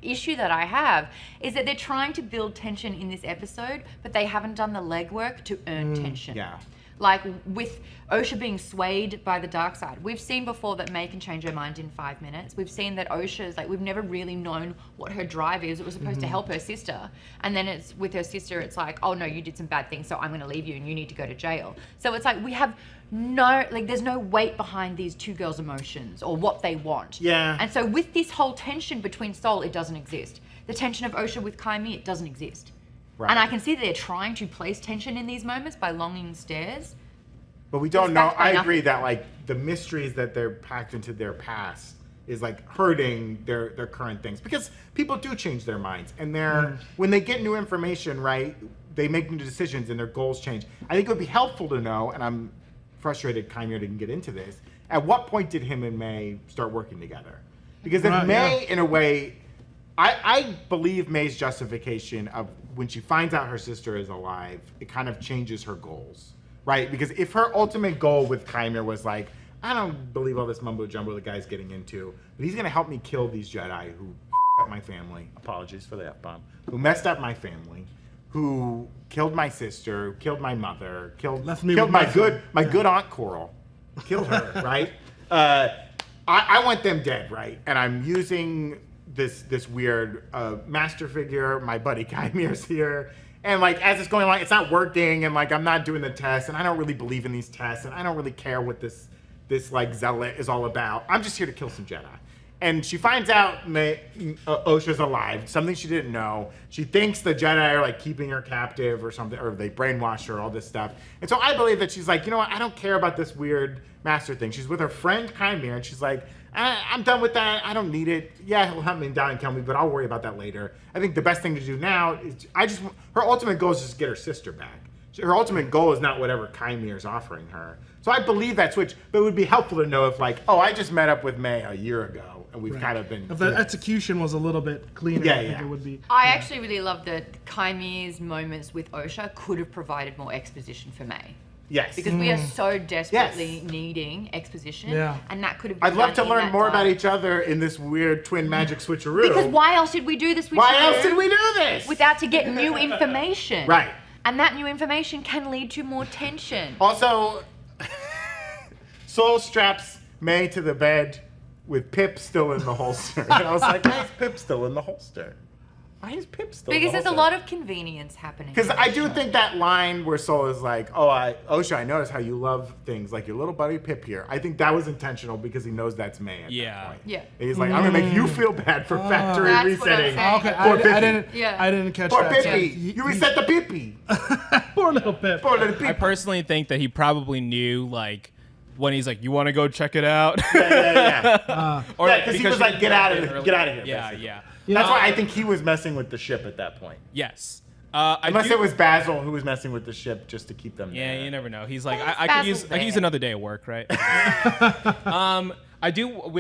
issue that I have, is that they're trying to build tension in this episode, but they haven't done the legwork to earn tension. Yeah. Like with Osha being swayed by the dark side. We've seen before that May can change her mind in 5 minutes. We've seen that Osha's, like, we've never really known what her drive is. It was supposed to help her sister. And then it's with her sister, it's like, oh no, you did some bad things, so I'm gonna leave you and you need to go to jail. So it's like, we have there's no weight behind these 2 girls' emotions or what they want. Yeah. And so with this whole tension between Sol, it doesn't exist. The tension of Osha with Qimir, it doesn't exist. Right. And I can see that they're trying to place tension in these moments by longing stares. But we don't know. I agree that like the mysteries that they're packed into their past is like hurting their current things, because people do change their minds, and when they get new information, right, they make new decisions and their goals change. I think it would be helpful to know, and I'm frustrated Qimir didn't get into this, at what point did him and May start working together? Because if May, in a way, I believe May's justification of when she finds out her sister is alive, it kind of changes her goals, right? Because if her ultimate goal with Qimir was like, I don't believe all this mumbo jumbo the guy's getting into, but he's gonna help me kill these Jedi who up my family. Apologies for the F-bomb. Who messed up my family, who killed my sister, killed my mother, killed my good Aunt Coral, killed her, right? I want them dead, right? And I'm using this weird master figure. My buddy Qimir's here, and like as it's going along, it's not working, and like I'm not doing the test, and I don't really believe in these tests, and I don't really care what this like zealot is all about. I'm just here to kill some Jedi. And she finds out Osha's alive, something she didn't know. She thinks the Jedi are like keeping her captive or something, or they brainwashed her, all this stuff. And so I believe that she's like, you know what, I don't care about this weird master thing. She's with her friend Qimir, and she's like, I'm done with that. I don't need it. Yeah, he'll hunt me down and kill me, but I'll worry about that later. I think the best thing to do now is her ultimate goal is just to get her sister back. Her ultimate goal is not whatever Qimir is offering her. So I believe that switch, but it would be helpful to know if like, oh, I just met up with May a year ago, and we've kind of been... If the execution was a little bit cleaner, I think it would be... I actually really love that Qimir's moments with Osha could have provided more exposition for May. Yes. Because we are so desperately needing exposition. Yeah. And that could have been I'd love to done in learn that more about time. each other in this weird twin magic switcheroo. Because why else did we do this? Why else did we do this? Without to get new information. Right. And that new information can lead to more tension. Also, Soul straps May to the bed with Pip still in the holster. And I was like, why is Pip still in the holster? Why is Pip still Because in the there's a holster? lot of convenience happening. Because I do think that line where Soul is like, Osha, I notice how you love things like your little buddy Pip here. I think that was intentional because he knows that's May at that point. Yeah. And he's like, I'm going to make you feel bad for factory That's what I'm resetting. saying. Okay, Poor Pippy. I didn't catch Poor that. Pippy. So You reset the Pippy. Poor little Pip. Poor little Pippy. I personally think that he probably knew, like, when he's like, "You want to go check it out?" Yeah. Or Yeah, 'cause he was like, "Get out of here, early. get out of here," Yeah, basically. yeah. That's why I think he was messing with the ship at that point. Yes. Unless it was Basil who was messing with the ship just to keep them Yeah, there. you never know. He's like, Well, I could use Basil's another day of work, right? We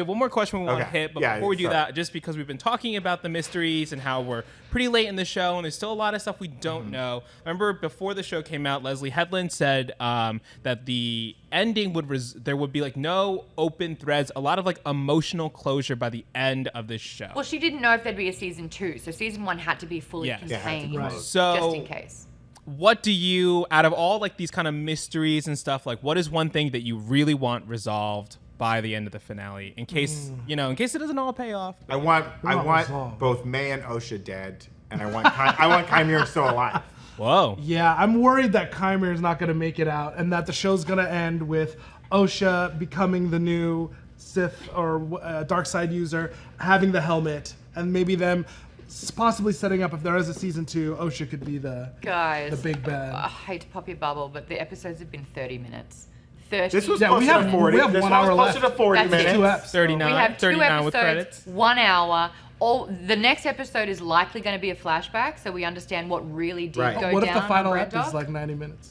have one more question we want to Okay. hit, but Yeah, before we do sorry. that, just because we've been talking about the mysteries and how we're pretty late in the show, and there's still a lot of stuff we don't know. Remember, before the show came out, Leslie Headland said that the ending there would be like no open threads, a lot of like emotional closure by the end of this show. Well, she didn't know if there'd be a season 2, so season 1 had to be fully Yes. Yeah, it had to contained, close. So- just in case. What do you, out of all like these kind of mysteries and stuff, like what is one thing that you really want resolved by the end of the finale, in case in case it doesn't all pay off? I want resolved. both May and Osha dead, and I want Qimir still alive. Whoa. Yeah, I'm worried that Qimir is not going to make it out, and that the show's going to end with Osha becoming the new Sith or dark side user, having the helmet, and maybe them possibly setting up, if there is a season 2, Osha could be the Guys, big bad. I hate to pop your bubble, but the episodes have been 30 minutes. 30. This was Yeah, we closer have- to 40. we have This 1 one hour was closer left. to 40 That's minutes. it. 2 eps. 39, We have 2 39 with episodes, credits. 1 hour. The next episode is likely going to be a flashback, so we understand what really did Right. go What down if the final on Red ep Dog. is like 90 minutes?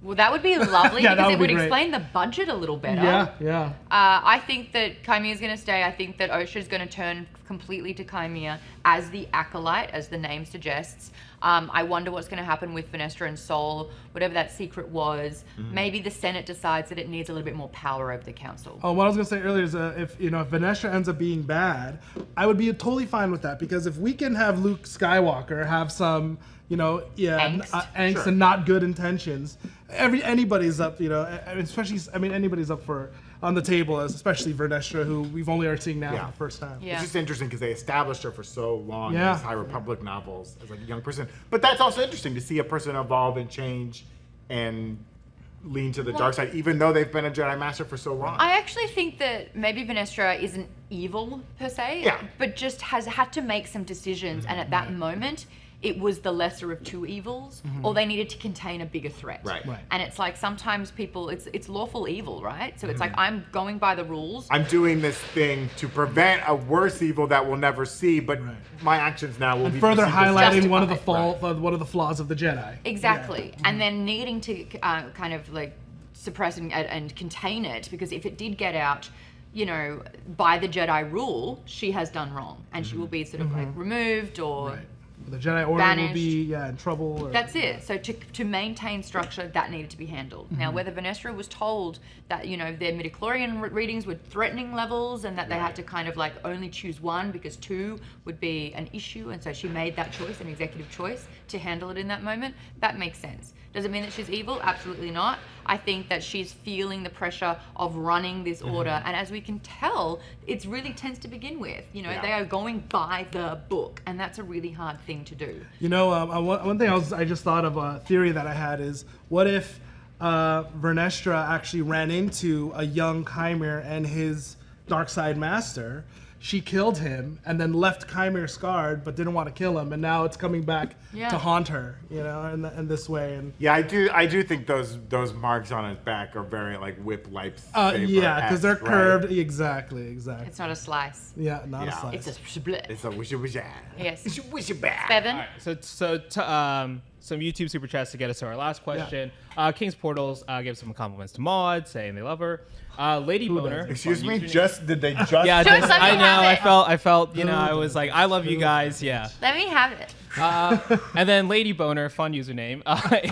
Well, that would be lovely Yeah, that because it would would be great. explain the budget a little better. Yeah. I think that Qimir is going to stay. I think that Osha is going to turn completely to Qimir as the Acolyte, as the name suggests. I wonder what's going to happen with Vernestra and Soul, whatever that secret was. Maybe the Senate decides that it needs a little bit more power over the council. Oh, what I was gonna say earlier is if Vernestra ends up being bad, I would be totally fine with that, because if we can have Luke Skywalker have some Angst. angst Sure. and not good intentions, anybody's up, especially anybody's up for on the table, especially Vernestra, who we've only are seeing now Yeah. for the first time. Yeah. It's just interesting because they established her for so long Yeah. in these High Republic novels as like a young person. But that's also interesting to see a person evolve and change and lean to the dark side, even though they've been a Jedi Master for so long. I actually think that maybe Vernestra isn't evil per se, Yeah. but just has had to make some decisions, and at that moment, it was the lesser of two evils, or they needed to contain a bigger threat. Right. Right. And it's like sometimes people, it's lawful evil, right? So it's like I'm going by the rules. I'm doing this thing to prevent a worse evil that we'll never see, but Right. my actions now will And be further perceived as highlighting one of the justified. one of the flaws of the Jedi. Exactly. And then needing to kind of like suppress and contain it, because if it did get out, by the Jedi rule, she has done wrong, and she will be sort of like removed or. Right. The Jedi Order Banished. will be in trouble. Or, That's it. So to maintain structure, that needed to be handled. Now, whether Vernestra was told that, their midichlorian readings were threatening levels and that they had to kind of like only choose one because two would be an issue, and so she made that choice, an executive choice, to handle it in that moment, that makes sense. Does it mean that she's evil? Absolutely not. I think that she's feeling the pressure of running this order, and as we can tell, it's really tense to begin with. They are going by the book, and that's a really hard thing to do. One thing I just thought of, a theory that I had is, what if Vernestra actually ran into a young Qimir and his dark side master? She killed him and then left Qimir scarred, but didn't want to kill him, and now it's coming back to haunt her, in this way. And Yeah, I do think those marks on his back are very like whip lightsaber. yeah, because they're right? curved. Exactly. It's not a slice. Yeah, not a Yeah. slice. It's a split. It's a wish it Yes. wish it back. Bevan? All right, so some YouTube super chats to get us to our last question. King's Portals gave some compliments to Maude, saying they love her. Lady Boner. Excuse me, did they just? Yeah, Just let me I know. have it. I felt. You know, I was like, I love you guys. Yeah. Let me have it. And then Lady Boner, fun username,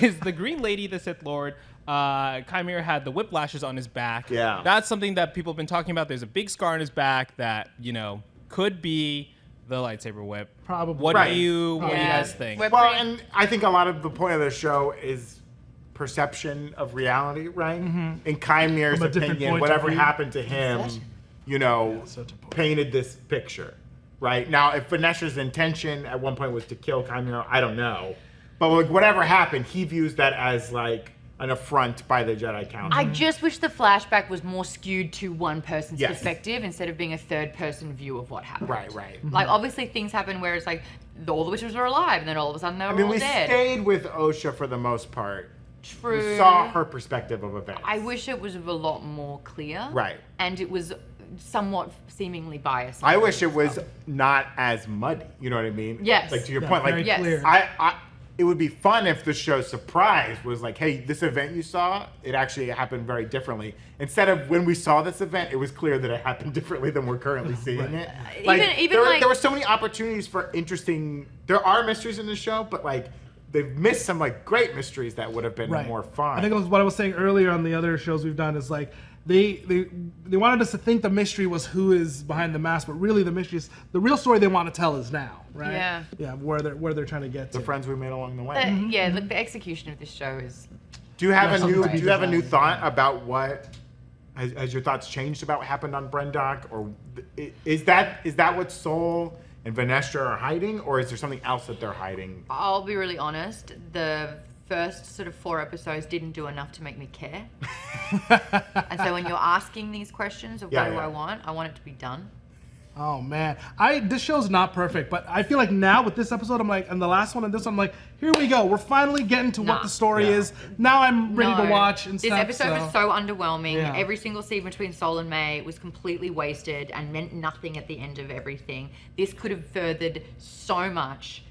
is the Green Lady, the Sith Lord. Qimir had the whiplashes on his back. Yeah. That's something that people have been talking about. There's a big scar on his back that, you know, could be the lightsaber whip. Probably. What Right. do you Yeah. guys think? Whip- Well, and I think a lot of the point of the show is perception of reality, right? In Chimir's From a different opinion, point of whatever view. happened to him, you know, such a point. painted this picture, right? Now, if Vernestra's intention at one point was to kill Qimir, I don't know. But like whatever happened, he views that as like an affront by the Jedi Council. I just wish the flashback was more skewed to one person's Yes. perspective instead of being a third-person view of what happened. Right. Like, obviously, things happen where it's like all the witches were alive, and then all of a sudden they were I mean, all we dead. stayed with Osha for the most part. True. We saw her perspective of events. I wish it was a lot more clear. Right. And it was somewhat seemingly biased. I wish it was not as muddy. You know what I mean? Yes. Like to your Yeah, point, very like Yes. clear. it would be fun if the show's surprise was like, hey, this event you saw, it actually happened very differently. Instead of when we saw this event, it was clear that it happened differently than we're currently seeing it. Even there were so many opportunities for interesting. There are mysteries in the show, but like they've missed some like great mysteries that would have been more fun. I think it was what I was saying earlier on the other shows we've done is like they wanted us to think the mystery was who is behind the mask, but really the mystery is the real story they want to tell is now, right? Yeah. where they're trying to get to. the friends we made along the way. Yeah, look, the execution of this show is. Do you have Yeah, do you have a new something thought about what has your thoughts changed about what happened on Brendok, or is that what Sol and Vernestra are hiding, or is there something else that they're hiding? I'll be really honest. The first sort of 4 episodes didn't do enough to make me care. And so when you're asking these questions of what do I want it to be done. Oh man, this show's not perfect, but I feel like now with this episode, I'm like, and the last one and this one, I'm like, here we go. We're finally getting to what the story is. Now I'm ready to watch and This stuff. episode was so underwhelming. Yeah. Every single scene between Sol and May was completely wasted and meant nothing at the end of everything. This could have furthered so much,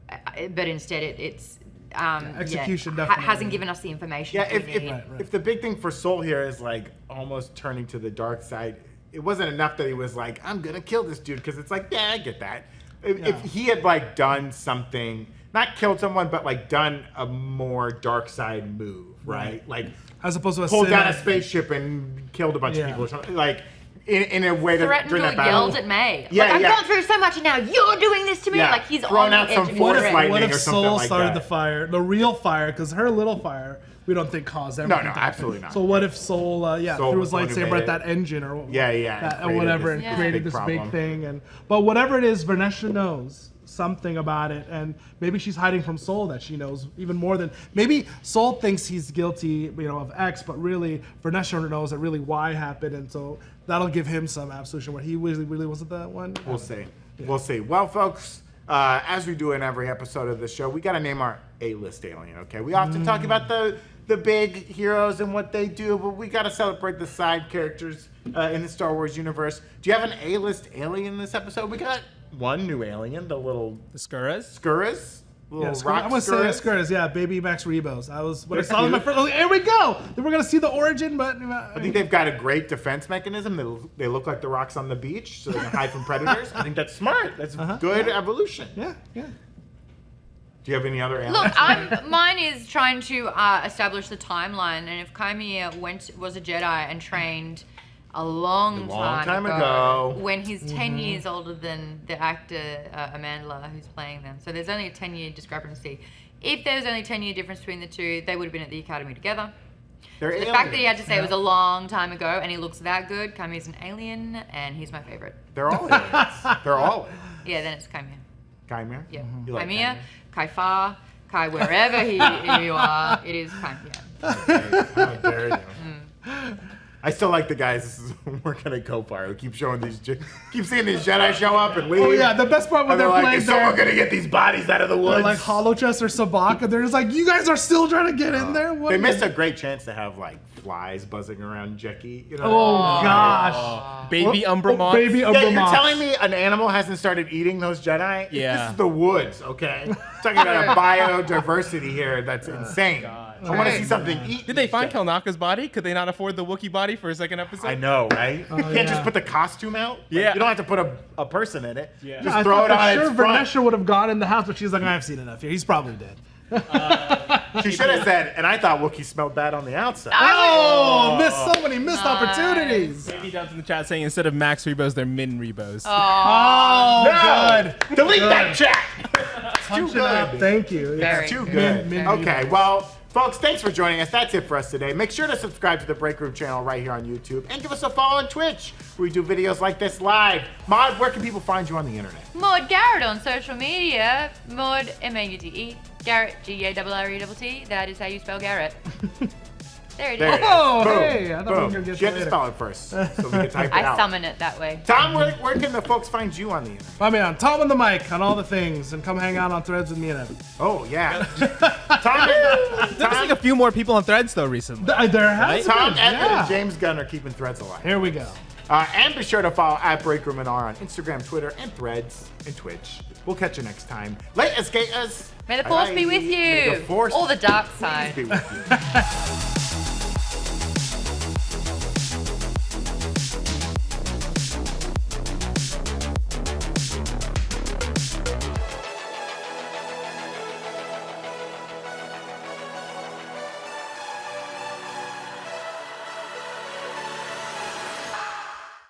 but instead it's execution definitely. hasn't given us the information. Yeah, we need. if the big thing for Sol here is like almost turning to the dark side, it wasn't enough that he was like, I'm gonna kill this dude, because it's like, yeah, I get that. If he had like done something, not killed someone, but like done a more dark side move, right? Like as opposed to a pulled Sith. down a spaceship and killed a bunch of people or something, like in a way that Threatened during or that battle. yelled at May. Yeah, like, I've yeah. gone through so much and now you're doing this to me. Yeah. Like he's Thrown on out the some edge of force his lightning. What if or something Sol like started that. the fire, the real fire? Because her little fire, we don't think caused everything. No, to happen. absolutely not. So what if Sol, Sol threw his was the one who lightsaber made at it. that engine or and or whatever, and created created this this big big problem. thing? But whatever it is, Vernestra knows something about it, and maybe she's hiding from Sol that she knows even more than maybe Sol thinks he's guilty, of X, but really Vernestra knows that really Y happened, and so that'll give him some absolution where he really wasn't that one. We'll see. We'll see. Well, folks, as we do in every episode of the show, we got to name our A-list alien, okay? We often talk about the big heroes and what they do, but we got to celebrate the side characters in the Star Wars universe. Do you have an A-list alien this episode? We got one new alien, the little The Skurras? Skurras. Yeah, Little rock I'm gonna say Skurras. Skurras, yeah, baby Max Rebos. I was when I They're saw them my cute. first. I was like, here we go. Then we're gonna see the origin, but I think they've got a great defense mechanism. They look like the rocks on the beach, so they can hide from predators. I think that's smart. That's good evolution. yeah. Do you have any other aliens? Look, mine is trying to establish the timeline, and if Qimir was a Jedi and trained a long time ago, when he's 10 years older than the actor Amandla who's playing them, so there's only a 10-year discrepancy. If there was only a 10-year difference between the two, they would have been at the academy together. They're The fact that he had to say it was a long time ago and he looks that good, Qimir's an alien, and he's my favorite. They're all aliens. They're all aliens. Yeah, then it's Qimir. Qimir? Yeah, You like Qimir, Kai-Fa, Kai wherever you are, it is Qimir. How dare you? I still like the guys working at Kofar who keep showing keep seeing these Jedi show up and leave. Oh yeah, the best part when And they're they're like, playing is someone their gonna get these bodies out of the woods? like Holochess or Sabak, and they're just like, you guys are still trying to get in there. What They are missed you-" a great chance to have like flies buzzing around Jackie. You know? Oh gosh. Baby Umbra moths. Baby Yeah, Umbra you're moths. telling me an animal hasn't started eating those Jedi? Yeah. This is the woods, okay? Talking about a biodiversity here that's insane. I want to see something eat. Did they find Kelnaka's body? Could they not afford the Wookiee body for a second episode? I know, right? You can't yeah. just put the costume out. Like, Yeah. you don't have to put a person in it. Yeah. Just I throw thought it on for its sure front. Vernestra would have gone in the house, but she's like, I've seen enough here. He's probably dead. She should have said, and I thought Wookiee smelled bad on the outside. Oh, missed so many missed opportunities. Baby Dubs in the chat saying instead of Max Rebos, they're Min Rebos. Oh, No! good. Delete that chat! It's too Punch it up. good. Thank you. Very It's too good. good. Okay, well, folks, thanks for joining us. That's it for us today. Make sure to subscribe to the Breakroom channel right here on YouTube and give us a follow on Twitch, where we do videos like this live. Maude, where can people find you on the internet? Maude Garrett on social media. Maude, M-A-U-D-E. Garrett, G-A-R-R-E-T-T. That is how you spell Garrett. There it is. There it is. Oh, Boom. hey, I thought we were Boom. gonna get She had to to later. spell it first, so we can type it I out. summon it that way. Tom, where can the folks find you on the internet? Find me on Tom on the mic on all the things, and come hang out on Threads with me and Evan. Oh, yeah. Tom, Noticing a few more people on Threads though recently. There has Tom, been, Evan, yeah. and James Gunn are keeping Threads alive. Here we go. And be sure to follow at Breakroom and R on Instagram, Twitter, and Threads, and Twitch. We'll catch you next time. Laters, gators. May the force be with you. May the force Or the dark please side. be with you.